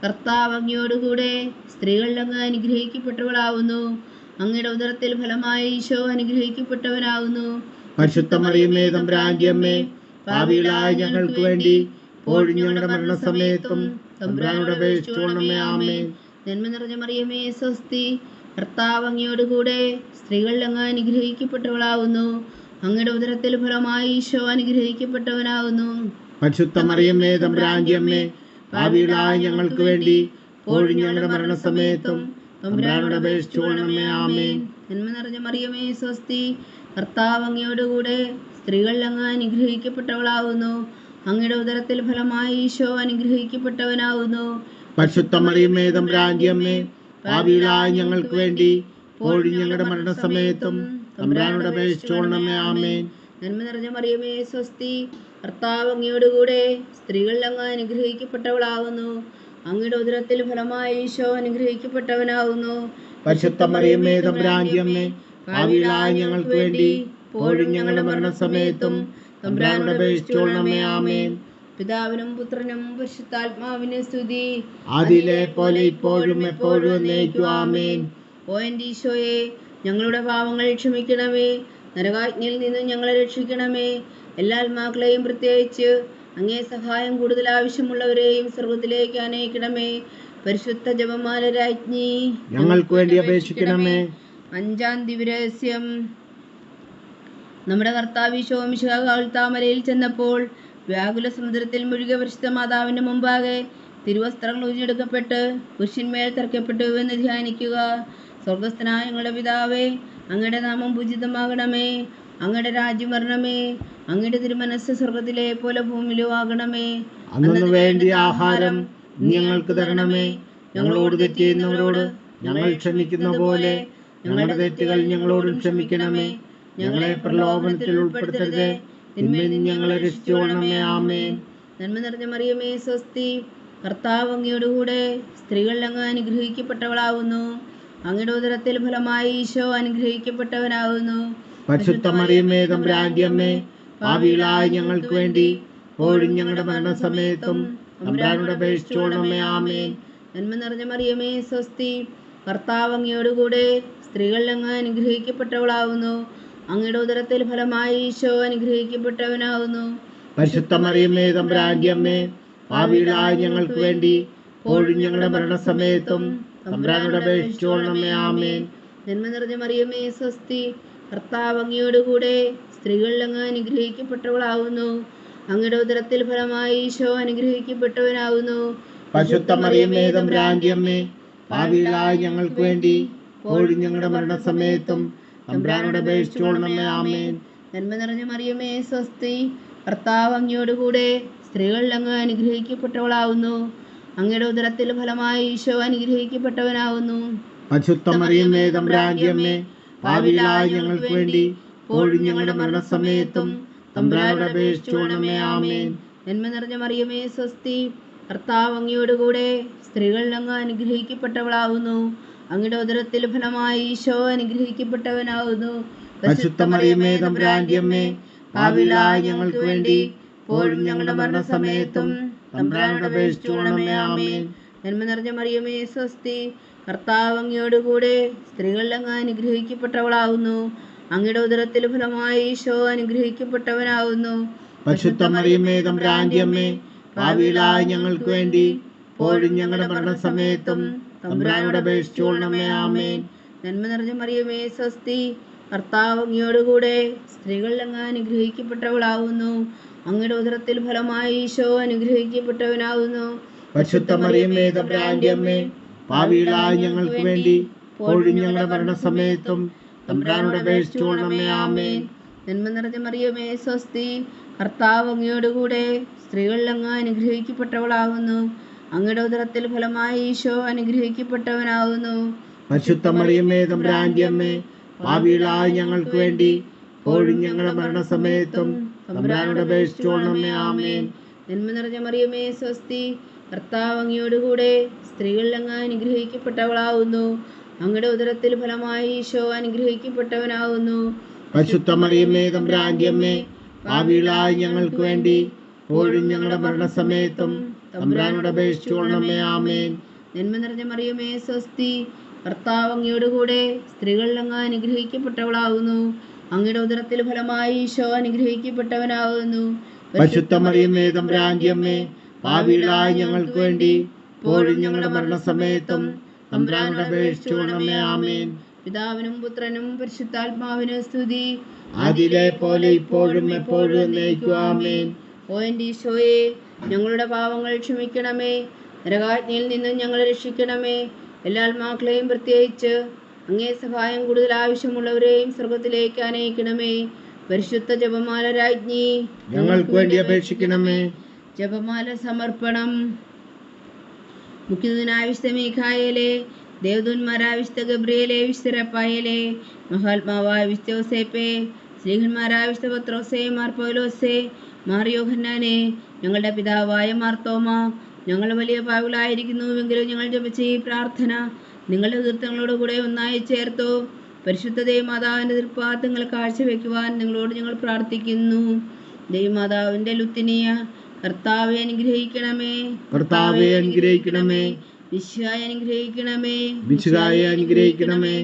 കർത്താവ് അങ്ങയോട് കൂടെ സ്ത്രീകളിൽ അങ്ങ് അനുഗ്രഹിക്കപ്പെട്ടവളാവുന്നു. അങ്ങയുടെ ഉദരത്തിൽ ഫലമായി ഈശോ അനുഗ്രഹിക്കപ്പെട്ടവനാകുന്നു.
പരിശുദ്ധ മറിയമേ, തമ്പുരാന്റെ അമ്മേ, പാപികളായ ഞങ്ങൾക്ക് വേണ്ടി ഇപ്പോഴും ഞങ്ങളുടെ മരണസമയത്തും തമ്പുരാനോട് അപേക്ഷിച്ചുകൊള്ളണമേ. ആമേൻ.
നന്മ നിറഞ്ഞ മറിയമേ, സ്വസ്തി. കർത്താവ് അങ്ങയോട് കൂടെ സ്ത്രീകളിൽ അങ്ങ് അനുഗ്രഹിക്കപ്പെട്ടവളാവുന്നു. അങ്ങയുടെ ഉദരത്തിൽ ഫലമായി ഈശോ അനുഗ്രഹിക്കപ്പെട്ടവനാകുന്നു.
പരിശുദ്ധ മറിയമേ, തമ്പുരാന്റെ അമ്മേ, പാപികളായ ഞങ്ങൾക്ക് വേണ്ടി ഇപ്പോഴും ഞങ്ങളുടെ മരണസമയത്തും തമ്പുരാനോട് അപേക്ഷിച്ചുകൊള്ളണമേ. ആമേൻ.
നന്മ നിറഞ്ഞ മറിയമേ, സ്വസ്തി. കർത്താവ് അങ്ങയോട് കൂടെ സ്ത്രീകളിൽ അങ്ങ് അനുഗ്രഹിക്കപ്പെട്ടവളാകുന്നു. അങ്ങയുടെ ഉദരത്തിൽ ഫലമായി ഈശോ അനുഗ്രഹിക്കപ്പെട്ടവനാകുന്നു.
പരിശുദ്ധ മറിയമേ, തമ്പുരാന്റെ അമ്മേ, പാപികളായ ഞങ്ങൾക്ക് വേണ്ടി ഇപ്പോഴും ഞങ്ങളുടെ മരണസമയത്തും തമ്പുരാനോട് അപേക്ഷിച്ചുകൊള്ളണമേ. ആമേൻ.
നന്മ നിറഞ്ഞ മറിയമേ, സ്വസ്തി. കർത്താവ് അങ്ങയോട് കൂടെ സ്ത്രീകളിൽ അങ്ങ് അനുഗ്രഹിക്കപ്പെട്ടവളാകുന്നു. അങ്ങയുടെ ഉദരത്തിൽ ഫലമായി ഈശോ അനുഗ്രഹിക്കപ്പെട്ടവനാകുന്നു.
പരിശുദ്ധ മറിയമേ, തമ്പുരാന്റെ അമ്മേ, പാപികളായ ഞങ്ങൾക്ക് വേണ്ടി ഇപ്പോഴും ഞങ്ങളുടെ മരണസമയത്തും തമ്പുരാനോട് അപേക്ഷിച്ചുകൊള്ളണമേ. ആമേൻ.
പിതാവിനും പുത്രനും പരിശുദ്ധാത്മാവിനും സ്തുതി.
അതിലെ പോലെ ഇപ്പോഴും എപ്പോഴും എന്നേക്കും. ആമേൻ.
ഓ എൻ്റെ ഈശോയെ, ഞങ്ങളുടെ പാപങ്ങൾ ക്ഷമിക്കണമേ. നരകാജ്ഞയിൽ നിന്ന് ഞങ്ങളെ രക്ഷിക്കണമേ. എല്ലാ ആത്മാക്കളെയും പ്രത്യേകിച്ച് അങ്ങേ സഹായം കൂടുതൽ ആവശ്യമുള്ളവരെയും സ്വർഗത്തിലേക്ക് അനയിക്കണമേ. പരിശുദ്ധ ജപമാല രാജ്ഞി,
ഞങ്ങൾക്ക് വേണ്ടി അപേക്ഷിക്കണമേ.
5-ാം ദിവ്യരഹസ്യം. നമ്മുടെ കർത്താവ് ഈശോ മിശിഹാ കൗൽത്താമലയിൽ ചെന്നപ്പോൾ വ്യാകുല സമുദ്രത്തിൽ മുഴുകിയ പരിശുദ്ധ മാതാവിന്റെ മുമ്പാകെ തിരുവസ്ത്രങ്ങൾ ഊരിയെടുക്കപ്പെട്ട് കുരിശിന്മേൽ തറയ്ക്കപ്പെട്ടു എന്ന് ധ്യാനിക്കുക. സ്വർഗസ്ഥനായ ഞങ്ങളുടെ പിതാവേ, അങ്ങയുടെ നാമം പൂജിതമാകണമേ. അങ്ങയുടെ രാജ്യം വരണമേ. അങ്ങയുടെ തിരുമനസ്സ് സ്വർഗത്തിലെ പോലെ ഭൂമിയിലും ആകണമേ.
അന്നു വേണ്ടി ആഹാരം ഞങ്ങൾക്ക് തരണമേ. ഞങ്ങളോട് തെറ്റ് ചെയ്യുന്നവരോട് ഞങ്ങൾ ക്ഷമിക്കുന്ന പോലെ ഞങ്ങളുടെ തെറ്റുകൾ ഞങ്ങളോടും ക്ഷമിക്കണമേ. ഞങ്ങളെ പ്രലോഭനത്തിൽ ഉൾപ്പെടുത്തരുതേ, തിന്മയിൽ നിന്ന് ഞങ്ങളെ രക്ഷിച്ചുകൊള്ളണമേ. ആമേൻ.
നന്മ നിറഞ്ഞ മറിയമേ സ്വസ്തി, കർത്താവ് അങ്ങയോടുകൂടെ സ്ത്രീകളിൽ അങ്ങ് അനുഗ്രഹിക്കപ്പെട്ടവളാവുന്നു. അങ്ങയുടെ ഉദരത്തിൽ ഫലമായി ഈശോ അനുഗ്രഹിക്കപ്പെട്ടവനാകുന്നു.
പരിശുദ്ധ മറിയമേ തമ്പുരാന്റെ അമ്മേ, പാപികളായ ഞങ്ങൾക്ക് വേണ്ടി ഇപ്പോഴും ഞങ്ങളുടെ മരണസമയത്തും തമ്പുരാനോട് അപേക്ഷിച്ചുകൊള്ളണമേ. ആമേൻ.
നന്മ നിറഞ്ഞ മറിയമേ സ്വസ്തി, കർത്താവ് അങ്ങയോടുകൂടെ സ്ത്രീകളിൽ അങ്ങ് അനുഗ്രഹിക്കപ്പെട്ടവളാവുന്നു. അങ്ങയുടെ ഉദരത്തിൽ ഫലമായി ഈശോ അനുഗ്രഹിക്കപ്പെട്ടവനാകുന്നു.
പരിശുദ്ധ മറിയമേ തമ്പുരാന്റെ അമ്മേ, പാപികളായ ഞങ്ങൾക്ക് വേണ്ടി ഇപ്പോഴും ഞങ്ങളുടെ മരണസമയത്തും തമ്പുരാനോട് അപേക്ഷിച്ചുകൊള്ളണമേ. ആമേൻ.
നന്മ നിറഞ്ഞ മറിയമേ സ്വസ്തി, കർത്താവ് അങ്ങയോടുകൂടെ സ്ത്രീകളിൽ അങ്ങ് അനുഗ്രഹിക്കപ്പെട്ടവളാവുന്നു. അങ്ങയുടെ ഉദരത്തിൽ ഫലമായി ഈശോ അനുഗ്രഹിക്കപ്പെട്ടവനാകുന്നു.
പരിശുദ്ധ മറിയമേ തമ്പുരാന്റെ അമ്മേ, പാപികളായ ഞങ്ങൾക്ക് വേണ്ടി ഇപ്പോഴും ഞങ്ങളുടെ മരണസമയത്തും തമ്പുരാനോട് അപേക്ഷിച്ചുകൊള്ളണമേ. ആമേൻ.
നന്മ നിറഞ്ഞ മറിയമേ സ്വസ്തി, കർത്താവ് അങ്ങയോടുകൂടെ സ്ത്രീകളിൽ അങ്ങ് അനുഗ്രഹിക്കപ്പെട്ടവളാവുന്നു. അങ്ങയുടെ ഉദരത്തിൽ ഫലമായി ഈശോ അനുഗ്രഹിക്കപ്പെട്ടവനാകുന്നു.
പരിശുദ്ധ മറിയമേ തമ്പുരാന്റെ അമ്മേ, പാപികളായ ഞങ്ങൾക്ക് വേണ്ടി ഇപ്പോഴും ഞങ്ങളുടെ മരണസമയത്തും തമ്പുരാനോട് അപേക്ഷിച്ചുകൊള്ളണമേ. ആമേൻ.
നന്മ നിറഞ്ഞ മറിയമേ സ്വസ്തി, കർത്താവ് അങ്ങയോടുകൂടെ സ്ത്രീകളിൽ അങ്ങ് അനുഗ്രഹിക്കപ്പെട്ടവളാവുന്നു. അങ്ങയുടെ ഉദരത്തിൽ ഫലമായി ഈശോ അനുഗ്രഹിക്കപ്പെട്ടവനാകുന്നു.
പരിശുദ്ധ മറിയമേ തമ്പുരാന്റെ അമ്മേ, പാപികളായ ഞങ്ങൾക്ക് വേണ്ടി ഇപ്പോഴും ഞങ്ങളുടെ മരണസമയത്തും തമ്പുരാനോട് അപേക്ഷിച്ചുകൊള്ളണമേ. ആമേൻ.
നന്മ നിറഞ്ഞ മറിയമേ സ്വസ്തി, കർത്താവ് അങ്ങയോടുകൂടെ സ്ത്രീകളിൽ അങ്ങ് അനുഗ്രഹിക്കപ്പെട്ടവളാവുന്നു. അങ്ങയുടെ ഉദരത്തിൽ ഫലമായി ഈശോ അനുഗ്രഹിക്കപ്പെട്ടവനാകുന്നു.
പരിശുദ്ധ മറിയമേ തമ്പുരാന്റെ അമ്മേ, പാപികളായ ഞങ്ങൾക്ക് വേണ്ടി ഇപ്പോഴും ഞങ്ങളുടെ മരണസമയത്തും തമ്പുരാനോട് അപേക്ഷിച്ചുകൊള്ളണമേ. ആമേൻ.
നന്മ നിറഞ്ഞ മറിയമേ സ്വസ്തി, കർത്താവ് അങ്ങയോടുകൂടെ സ്ത്രീകളിൽ അങ്ങ് അനുഗ്രഹിക്കപ്പെട്ടവളാവുന്നു. അങ്ങയുടെ ഉദരത്തിൽ ഫലമായി ഈശോ അനുഗ്രഹിക്കപ്പെട്ടവനാകുന്നു.
പരിശുദ്ധ മറിയമേ തമ്പുരാന്റെ അമ്മേ, പാപികളായ ഞങ്ങൾക്ക് വേണ്ടി ഇപ്പോഴും ഞങ്ങളുടെ മരണസമയത്തും തമ്പുരാനോട് അപേക്ഷിച്ചുകൊള്ളണമേ. ആമേൻ.
നന്മ നിറഞ്ഞ മറിയമേ സ്വസ്തി, കർത്താവ് അങ്ങയോടുകൂടെ സ്ത്രീകളിൽ അങ്ങ് അനുഗ്രഹിക്കപ്പെട്ടവളാകുന്നു. അങ്ങയുടെ ഉദരത്തിൽ ഫലമായി ഈശോ അനുഗ്രഹിക്കപ്പെട്ടവനാകുന്നു.
പരിശുദ്ധ മറിയമേ തമ്പുരാന്റെ അമ്മേ, പാപികളായ ഞങ്ങൾക്ക് വേണ്ടി ഇപ്പോഴും ഞങ്ങളുടെ മരണസമയത്തും തമ്പുരാനോട് അപേക്ഷിച്ചുകൊള്ളണമേ. ആമേൻ.
നന്മ നിറഞ്ഞ മറിയമേ സ്വസ്തി, കർത്താവ് അങ്ങയോടുകൂടെ സ്ത്രീകളിൽ അങ്ങ് അനുഗ്രഹിക്കപ്പെട്ടവളാകുന്നു. അങ്ങയുടെ ഉദരത്തിൽ ഫലമായി ഈശോ അനുഗ്രഹിക്കപ്പെട്ടവനാകുന്നു.
പരിശുദ്ധ മറിയമേ തമ്പുരാന്റെ അമ്മേ, പാപികളായ ഞങ്ങൾക്ക് വേണ്ടി ഇപ്പോഴും ഞങ്ങളുടെ മരണസമയത്തും തമ്പുരാനോട് അപേക്ഷിച്ചുകൊള്ളണമേ. ആമേൻ.
നന്മ നിറഞ്ഞ മറിയമേ സ്വസ്തി, കർത്താവ് അങ്ങയോടുകൂടെ സ്ത്രീകളിൽ അങ്ങ് അനുഗ്രഹിക്കപ്പെട്ടവളാകുന്നു. അങ്ങയുടെ ഉദരത്തിൽ ഫലമായി ഈശോ അനുഗ്രഹിക്കപ്പെട്ടവനാകുന്നു.
പരിശുദ്ധ മറിയമേ തമ്പുരാന്റെ അമ്മേ, പാപികളായ ഞങ്ങൾക്ക് വേണ്ടി ഇപ്പോഴും ഞങ്ങളുടെ മരണസമയത്തും തമ്പുരാനോട് അപേക്ഷിച്ചുകൊള്ളണമേ. ആമേൻ.
പിതാവിനും പുത്രനും പരിശുദ്ധാത്മാവിനും സ്തുതി,
അതിലെ പോലെ ഇപ്പോഴും എപ്പോഴും എന്നേക്കും. ആമേൻ.
ഓ എൻ്റെ ഈശോയെ, ഞങ്ങളുടെ പാവങ്ങൾ ക്ഷമിക്കണമേ. നരകാജ്ഞയിൽ നിന്നും ഞങ്ങളെ രക്ഷിക്കണമേ. എല്ലാ ആത്മാക്കളെയും പ്രത്യേകിച്ച് അങ്ങേ സഹായം കൂടുതൽ ആവശ്യമുള്ളവരെയും സ്വർഗത്തിലേക്ക് അനയിക്കണമേ. പരിശുദ്ധ ജപമാല രാജ്ഞി,
ഞങ്ങൾക്ക് വേണ്ടി അപേക്ഷിക്കണമേ.
ജപമാല സമർപ്പണം. മുഖ്യദൂതനായ വിശുദ്ധ മീഖായേലേ, ദേവദൂതന്മാരായ വിശുദ്ധ ഗബ്രിയേലേ, വിശുദ്ധ റഫായേലേ, മഹാത്മാവായ വിശുദ്ധ യോസേപ്പേ, സ്ലീഹന്മാരായ വിശുദ്ധ പത്രോസേ, മാർ പൗലോസേ, മാർ യോഹന്നാനെ, ഞങ്ങളുടെ പിതാവായ മാർത്തോമ, ഞങ്ങൾ വലിയ പാപികളായിരിക്കുന്നുവെങ്കിലും ഞങ്ങൾ ജപിച്ച ഈ പ്രാർത്ഥന നിങ്ങളുടെ കീർത്തനങ്ങളോടുകൂടെ ഒന്നായി ചേർത്തു. പരിശുദ്ധ ദൈവമാതാവിൻ്റെ തൃപ്പാദങ്ങൾ കാഴ്ചവെക്കുവാൻ നിങ്ങളോട് ഞങ്ങൾ പ്രാർത്ഥിക്കുന്നു. ദൈവമാതാവിൻ്റെ ലുത്തിനിയ, കർത്താവെ അനുഗ്രഹിക്കണമേ.
കർത്താവെ അനുഗ്രഹിക്കണമേ.
വിശുദ്ധായ അനുഗ്രഹിക്കണമേ.
വിശുദ്ധായ അനുഗ്രഹിക്കണമേ.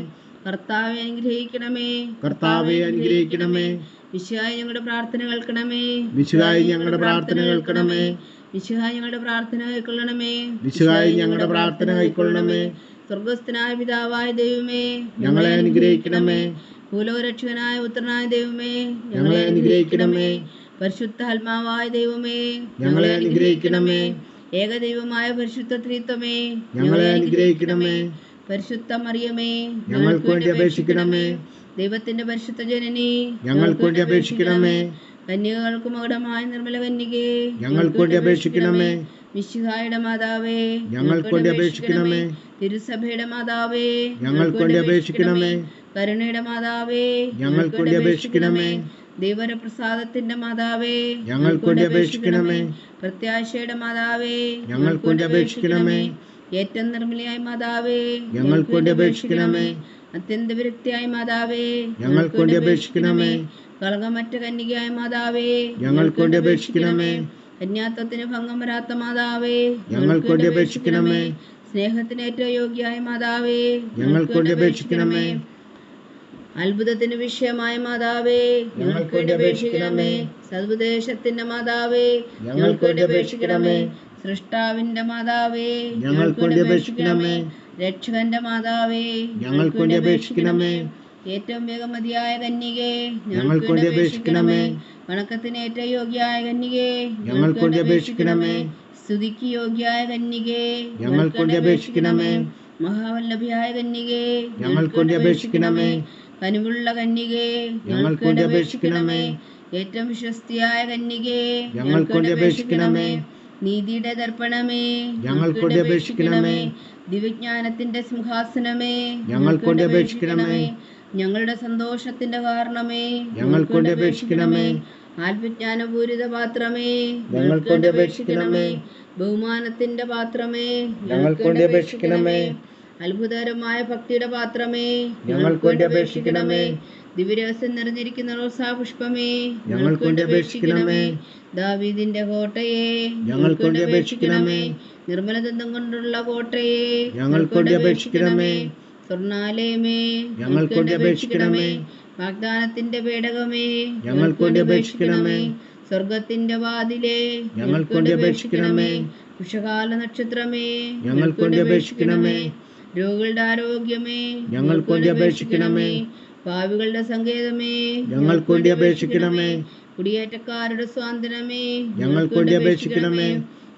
കർത്താവെ അനുഗ്രഹിക്കണമേ.
കർത്താവെ അനുഗ്രഹിക്കണമേ.
വിശുദ്ധായ ഞങ്ങളുടെ പ്രാർത്ഥന കേൾക്കണമേ.
വിശുദ്ധായ ഞങ്ങളുടെ പ്രാർത്ഥന കേൾക്കണമേ.
വിശുദ്ധായ ഞങ്ങളുടെ പ്രാർത്ഥന കൈക്കൊള്ളണമേ.
വിശുദ്ധായ ഞങ്ങളുടെ പ്രാർത്ഥന കൈക്കൊള്ളണമേ.
സ്വർഗസ്ഥനായ പിതാവായ ദൈവമേ,
ഞങ്ങളെ അനുഗ്രഹിക്കണമേ.
ഭൂലോകരക്ഷകനായ പുത്രനായ ദൈവമേ,
ഞങ്ങളെ അനുഗ്രഹിക്കണമേ.
പരിശുദ്ധാത്മാവായ ദൈവമേ,
ഞങ്ങളെ അനുഗ്രഹിക്കണമേ.
ഏകദൈവമായ പരിശുദ്ധ ത്രിത്വമേ,
ഞങ്ങളെ അനുഗ്രഹിക്കണമേ.
പരിശുദ്ധ മറിയമേ,
ഞങ്ങൾക്ക് വേണ്ടി അപേക്ഷിക്കണമേ.
ദൈവത്തിന്റെ പരിശുദ്ധ ജനനി,
ഞങ്ങൾക്ക് വേണ്ടി അപേക്ഷിക്കണമേ.
കന്യകൾക്ക് മകുടമായ നിർമ്മല കന്യകേ,
ഞങ്ങൾക്ക് വേണ്ടി അപേക്ഷിക്കണമേ.
മിശിഹായുടെ മാതാവേ,
ഞങ്ങൾക്ക് വേണ്ടി അപേക്ഷിക്കണമേ.
തിരുസഭയുടെ മാതാവേ,
ഞങ്ങൾക്ക് വേണ്ടി അപേക്ഷിക്കണമേ.
കരുണയുടെ മാതാവേ,
ഞങ്ങൾക്ക് വേണ്ടി അപേക്ഷിക്കണമേ.
ദൈവപ്രസാദത്തിന്റെ മാതാവേ,
ഞങ്ങൾക്ക് വേണ്ടി അപേക്ഷിക്കണമേ.
പ്രത്യാശയുടെ മാതാവേ,
ഞങ്ങൾക്ക് വേണ്ടി അപേക്ഷിക്കണമേ.
ഏറ്റവും നിർമ്മലയായ മാതാവേ,
ഞങ്ങൾക്ക് വേണ്ടി അപേക്ഷിക്കണമേ.
അത്യന്ത വിരക്തിയായ മാതാവേ,
ഞങ്ങൾക്ക് വേണ്ടി അപേക്ഷിക്കണമേ.
കളങ്കമറ്റ കന്യകയായ മാതാവേ,
ഞങ്ങൾക്ക് വേണ്ടി അപേക്ഷിക്കണമേ.
കന്യാത്വത്തിന് ഭംഗം വരാത്ത മാതാവേ,
ഞങ്ങൾക്ക് വേണ്ടി അപേക്ഷിക്കണമേ.
സ്നേഹത്തിന് ഏറ്റവും യോഗ്യയായ മാതാവേ,
ഞങ്ങൾക്ക് വേണ്ടി അപേക്ഷിക്കണമേ.
അത്ഭുതത്തിന് വിഷയമായ മാതാവേ, ഞങ്ങൾക്ക് വേണ്ടി അപേക്ഷിക്കണമേ. സദ്ദേശത്തിന്റെ മാതാവേ,
ഞങ്ങൾക്ക് വേണ്ടി അപേക്ഷിക്കണമേ.
സൃഷ്ടാവിന്റെ മാതാവേ,
ഞങ്ങൾക്ക് വേണ്ടി അപേക്ഷിക്കണമേ.
രക്ഷകന്റെ മാതാവേ,
ഞങ്ങൾക്ക് വേണ്ടി അപേക്ഷിക്കണമേ.
ഏറ്റവും വേഗമതിയായ കന്യകേ,
ഞങ്ങൾക്ക് വേണ്ടി അപേക്ഷിക്കണമേ.
വണക്കത്തിന് ഏറ്റവും യോഗ്യയായ കന്യകേ,
ഞങ്ങൾക്ക് വേണ്ടി അപേക്ഷിക്കണമേ.
സ്തുതിക്ക് യോഗ്യയായ കന്യകേ,
ഞങ്ങൾക്ക് വേണ്ടി അപേക്ഷിക്കണമേ.
മഹാവല്ലഭിയായ കന്യകേ,
ഞങ്ങൾക്ക് വേണ്ടി അപേക്ഷിക്കണമേ.
കനിവുള്ള കന്യകേ,
ഞങ്ങൾക്ക് വേണ്ടി അപേക്ഷിക്കണമേ.
ഏറ്റവും വിശ്വസ്തിയായ കന്യകേ,
ഞങ്ങൾക്ക് വേണ്ടി അപേക്ഷിക്കണമേ.
നീതിയുടെ ദർപ്പണമേ,
ഞങ്ങൾക്ക് വേണ്ടി അപേക്ഷിക്കണമേ.
ദിവ്യജ്ഞാനത്തിന്റെ സിംഹാസനമേ,
ഞങ്ങൾക്ക് വേണ്ടി അപേക്ഷിക്കണമേ.
ഞങ്ങളുടെ സന്തോഷത്തിന്റെ കാരണമേ,
ഞങ്ങൾക്ക് വേണ്ടി അപേക്ഷിക്കണമേ.
ആത്മജ്ഞാനപൂരിത പാത്രമേ,
ഞങ്ങൾക്ക് വേണ്ടി അപേക്ഷിക്കണമേ.
ബഹുമാനത്തിന്റെ പാത്രമേ,
ഞങ്ങൾക്ക് വേണ്ടി അപേക്ഷിക്കണമേ.
അത്ഭുതകരമായ ഭക്തിയുടെ പാത്രമേ,
ഞങ്ങൾക്ക് വേണ്ടി അപേക്ഷിക്കണമേ.
ദിവ്യരഹസ്യം നിറഞ്ഞിരിക്കുന്ന റോസാപുഷ്പമേ,
ഞങ്ങൾക്ക് വേണ്ടി അപേക്ഷിക്കണമേ.
ദാവീദിന്റെ കോട്ടയെ,
ഞങ്ങൾക്ക് വേണ്ടി അപേക്ഷിക്കണമേ.
നിർമ്മലദന്തം കൊണ്ടുള്ള കോട്ടയെ,
ഞങ്ങൾക്ക് വേണ്ടി അപേക്ഷിക്കണമേ.
സ്വർണാലയമേ,
ഞങ്ങൾക്ക് വേണ്ടി അപേക്ഷിക്കണമേ.
വാഗ്ദാനത്തിന്റെ പേടകമേ,
ഞങ്ങൾക്ക് വേണ്ടി അപേക്ഷിക്കണമേ.
സ്വർഗത്തിന്റെ വാതിലേ,
ഞങ്ങൾക്ക് വേണ്ടി അപേക്ഷിക്കണമേ.
ഉഷകാല നക്ഷത്രമേ,
ഞങ്ങൾക്ക് വേണ്ടി അപേക്ഷിക്കണമേ.
രോഗികളുടെ ആരോഗ്യമേ,
ഞങ്ങൾക്ക് വേണ്ടി അപേക്ഷിക്കണമേ.
പാവികളുടെ സങ്കേതമേ,
ഞങ്ങൾക്ക് വേണ്ടി അപേക്ഷിക്കണമേ.
കുടിയേറ്റക്കാരുടെ സ്വാതന്ത്ര്യമേ,
ഞങ്ങൾക്ക് വേണ്ടി അപേക്ഷിക്കണമേ.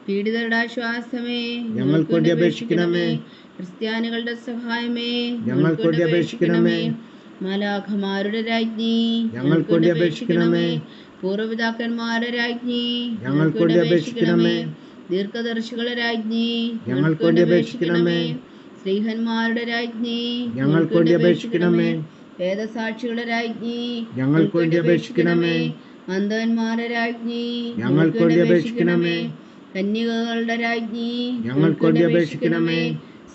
പീഡിതരുടെ ആശ്വാസമേ,
ഞങ്ങൾക്ക് വേണ്ടി അപേക്ഷിക്കണമേ.
ക്രിസ്ത്യാനികളുടെ സഹായമേ,
ഞങ്ങൾക്ക് വേണ്ടി അപേക്ഷിക്കണമേ.
മാലാഖമാരുടെ രാജ്ഞി,
ഞങ്ങൾക്ക് വേണ്ടി അപേക്ഷിക്കണമേ.
പൂർവ്വപിതാക്കന്മാരുടെ രാജ്ഞി,
ഞങ്ങൾക്ക് വേണ്ടി അപേക്ഷിക്കണമേ.
ദീർഘദർശികളുടെ രാജ്ഞി,
ഞങ്ങൾക്ക് വേണ്ടി അപേക്ഷിക്കണമേ.
സ്ത്രീഹന്മാരുടെ രാജ്ഞി,
ഞങ്ങൾക്ക് വേണ്ടി അപേക്ഷിക്കണമേ.
വേദസാക്ഷികളുടെ രാജ്ഞി,
ഞങ്ങൾക്ക് വേണ്ടി അപേക്ഷിക്കണമേ.
അന്ധന്മാരുടെ രാജ്ഞി,
ഞങ്ങൾക്ക് വേണ്ടി അപേക്ഷിക്കണമേ.
കന്യകകളുടെ രാജ്ഞി,
ഞങ്ങൾക്ക് വേണ്ടി അപേക്ഷിക്കണമേ.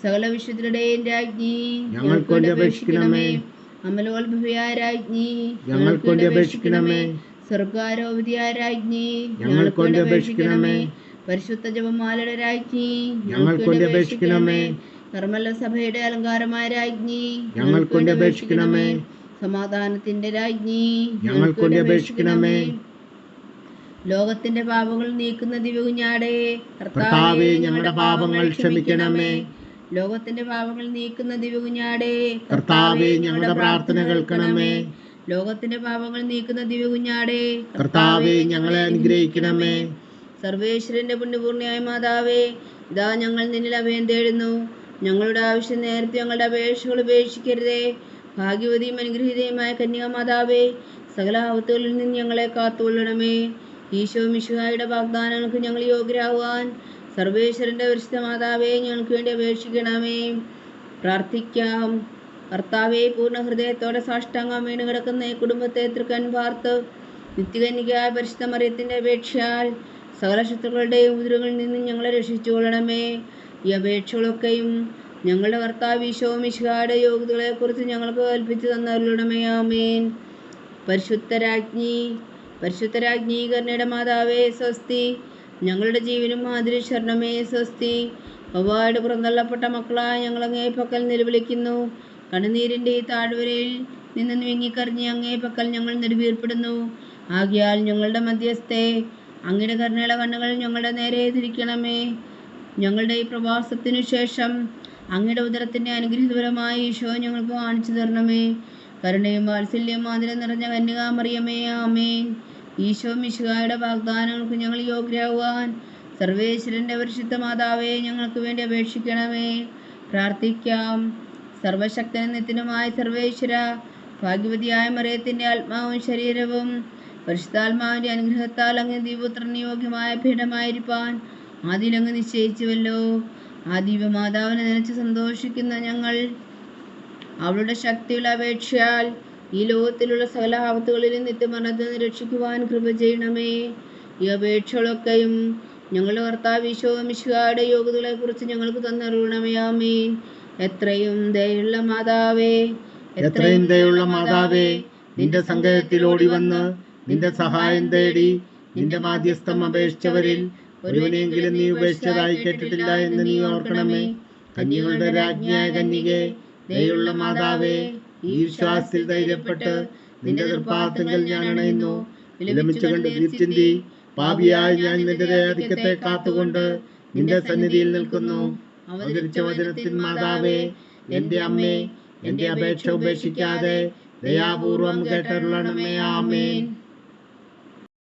സകല വിശുദ്ധരുടെയും രാജ്ഞി,
ഞങ്ങൾക്ക് വേണ്ടി അപേക്ഷിക്കണമേ.
അമലോത്ഭവിയായ രാജ്ഞി,
ഞങ്ങൾക്ക് വേണ്ടി അപേക്ഷിക്കണമേ.
സ്വർഗാരോപതിയായ രാജ്ഞി,
ഞങ്ങൾക്ക് വേണ്ടി അപേക്ഷിക്കണമേ.
പരിശുദ്ധ ജപമാലയുടെ രാജ്ഞി,
ഞങ്ങൾക്ക് വേണ്ടി അപേക്ഷിക്കണമേ.
കർമ്മല സഭയുടെ അലങ്കാരമായ രാജ്ഞി,
ഞങ്ങൾക്ക് വേണ്ടി അപേക്ഷിക്കണമേ.
സമാധാനത്തിന്റെ രാജ്ഞി,
ഞങ്ങൾക്ക് വേണ്ടി അപേക്ഷിക്കണമേ.
ലോകത്തിന്റെ പാപങ്ങൾ നീക്കുന്ന ദിവ്യകുഞ്ഞാടേ,
കർത്താവേ, ഞങ്ങളുടെ പാപങ്ങൾ ക്ഷമിക്കണമേ.
ലോകത്തിന്റെ പാപങ്ങൾ നീക്കുന്ന ദിവ്യകുഞ്ഞാടേ,
കർത്താവേ, ഞങ്ങളുടെ പ്രാർത്ഥന കേൾക്കണമേ.
ലോകത്തിന്റെ പാപങ്ങൾ നീക്കുന്ന ദിവ്യകുഞ്ഞാടേ,
കർത്താവേ, ഞങ്ങളെ അനുഗ്രഹിക്കണമേ.
സർവേശ്വരന്റെ പുണ്യപൂർണ്ണയായ മാതാവേ, ഇതാ ഞങ്ങൾ നിന്നിൽ അഭയം തേടുന്നു. ഞങ്ങളുടെ ആവശ്യം നേരത്തെ ഞങ്ങളുടെ അപേക്ഷകൾ ഉപേക്ഷിക്കരുതേ. ഭാഗ്യവതിയും അനുഗ്രഹീതയുമായ കന്യാമാതാവേ, സകല ആപത്തുകളിൽ നിന്ന് ഞങ്ങളെ കാത്തുകൊള്ളണമേ. ഈശോ മിശിഹായുടെ വാഗ്ദാനങ്ങൾക്ക് ഞങ്ങൾ യോഗ്യരാകുവാൻ സർവേശ്വരന്റെ പരിശുദ്ധ മാതാവേ, ഞങ്ങൾക്ക് വേണ്ടി അപേക്ഷിക്കണമേ. പ്രാർത്ഥിക്കാം. കർത്താവെ, പൂർണ്ണ ഹൃദയത്തോടെ സാഷ്ടാംഗം വീണ് കിടക്കുന്ന ഈ കുടുംബത്തെ തൃക്കൺ പാർത്ത് നിത്യകന്യകയായ പരിശുദ്ധ മറിയത്തിന്റെ അപേക്ഷയാൽ സകല ശത്രുക്കളുടെയും ഉപദ്രവങ്ങളിൽ നിന്നും ഞങ്ങളെ രക്ഷിച്ചുകൊള്ളണമേ. ഈ അപേക്ഷകളൊക്കെയും ഞങ്ങളുടെ കർത്താവ് ഈശോ മിശിഹായുടെ യോഗ്യതകളെക്കുറിച്ച് ഞങ്ങൾക്ക് കൽപ്പിച്ചു തന്നരുളണമേ. ആമേൻ. പരിശുദ്ധരാജ്ഞി, പരിശുദ്ധരാജ്ഞി കരുണയുടെ മാതാവേ, സ്വസ്തി. ഞങ്ങളുടെ ജീവനും മാതിരി ശരണമേ, സ്വസ്തി. അവയുടെ പുറന്തള്ളപ്പെട്ട മക്കളായ ഞങ്ങളങ്ങേ പക്കൽ നിലവിളിക്കുന്നു. കണ്ണുനീരിൻ്റെ ഈ താഴ്വരയിൽ നിന്ന് നീങ്ങിക്കറിഞ്ഞ് അങ്ങേ പക്കൽ ഞങ്ങൾ നെടുവീർപ്പെടുന്നു. ആകയാൽ ഞങ്ങളുടെ മധ്യസ്ഥെ അങ്ങയുടെ കരുണയുടെ കണ്ണുകൾ ഞങ്ങളുടെ നേരെ തിരിക്കണമേ. ഞങ്ങളുടെ ഈ പ്രവാസത്തിനു ശേഷം അങ്ങയുടെ ഉദരത്തിൻ്റെ അനുഗ്രഹീതപരമായ ഈശോ ഞങ്ങൾക്ക് കാണിച്ചു തരണമേ. കരുണയും വാത്സല്യവും ആദരം നിറഞ്ഞ കന്യകാമറിയമേ, ആമേൻ. ഈശോ മിശിഹായുടെ വാഗ്ദാനങ്ങൾക്ക് ഞങ്ങൾ യോഗ്യരാകുവാൻ സർവേശ്വരൻ്റെ പരിശുദ്ധ മാതാവേ, ഞങ്ങൾക്ക് വേണ്ടി അപേക്ഷിക്കണമേ. പ്രാർത്ഥിക്കാം. സർവശക്തനും നിത്യനുമായ സർവേശ്വര, ഭാഗ്യവതിയായ മറിയത്തിന്റെ ആത്മാവും ശരീരവും പരിശുദ്ധാത്മാവിന്റെ അനുഗ്രഹത്താൽ അങ്ങ് ദൈവപുത്രന് യോഗ്യമായ പീഠമായിരിക്കാൻ ആദിയിലങ്ങ് നിശ്ചയിച്ചുവല്ലോ. ആ ദിവ്യമാതാവിനെ നനച്ച് സന്തോഷിക്കുന്ന ഞങ്ങൾ അവളുടെ ശക്തിയുള്ള അപേക്ഷയാൽ ഈ ലോകത്തിലുള്ള സകല ആപത്തുകളിലും നിത്യമരണത്തിൽ നിന്ന് രക്ഷിക്കുവാൻ കൃപ ചെയ്യണമേ. ഈ അപേക്ഷകളൊക്കെയും ഞങ്ങളുടെ കർത്താവ് ഈശോ മിശിഹായുടെ യോഗ്യതകളെ കുറിച്ച് ഞങ്ങൾക്ക് തന്നറിയണമേ. ആമേൻ. എത്രയും ദയുള്ള മാതാവേ,
എത്രയും ദയുള്ള മാതാവേ, നിന്റെ സങ്കേതത്തിൽ ഓടി വന്ന് നിന്റെ സഹായം തേടി നിന്റെ മാധ്യസ്ഥം അപേക്ഷിച്ചവരിൽ ഒരുവനെങ്കിലും നീ ഉപേക്ഷിച്ചതായി കേട്ടിട്ടില്ല എന്ന് നീ ഓർക്കണമേ. കന്യകളുടെ രാജ്ഞിയായ കന്യകേ, ദയുള്ള മാതാവേ, ഈ വിശ്വാസത്തിൽ ധൈര്യപ്പെട്ട് നിന്റെ തൃപ്പാദത്തിൽ ഞാൻ അണയുന്നു. വിലപിച്ചു കണ്ട് ചിന്തി പാപിയായ ഞാൻ നിന്റെ ദയാധിക്യത്തെ കാത്തുകൊണ്ട് നിന്റെ സന്നിധിയിൽ നിൽക്കുന്നു. അവതരിച്ച വചനത്തിൻ മാതാവേ, എന്റെ അമ്മേ, എന്റെ അപേക്ഷ ഉപേക്ഷിക്കാതെ ദയാപൂർവം കേട്ടരുളണമേ. ആമേൻ.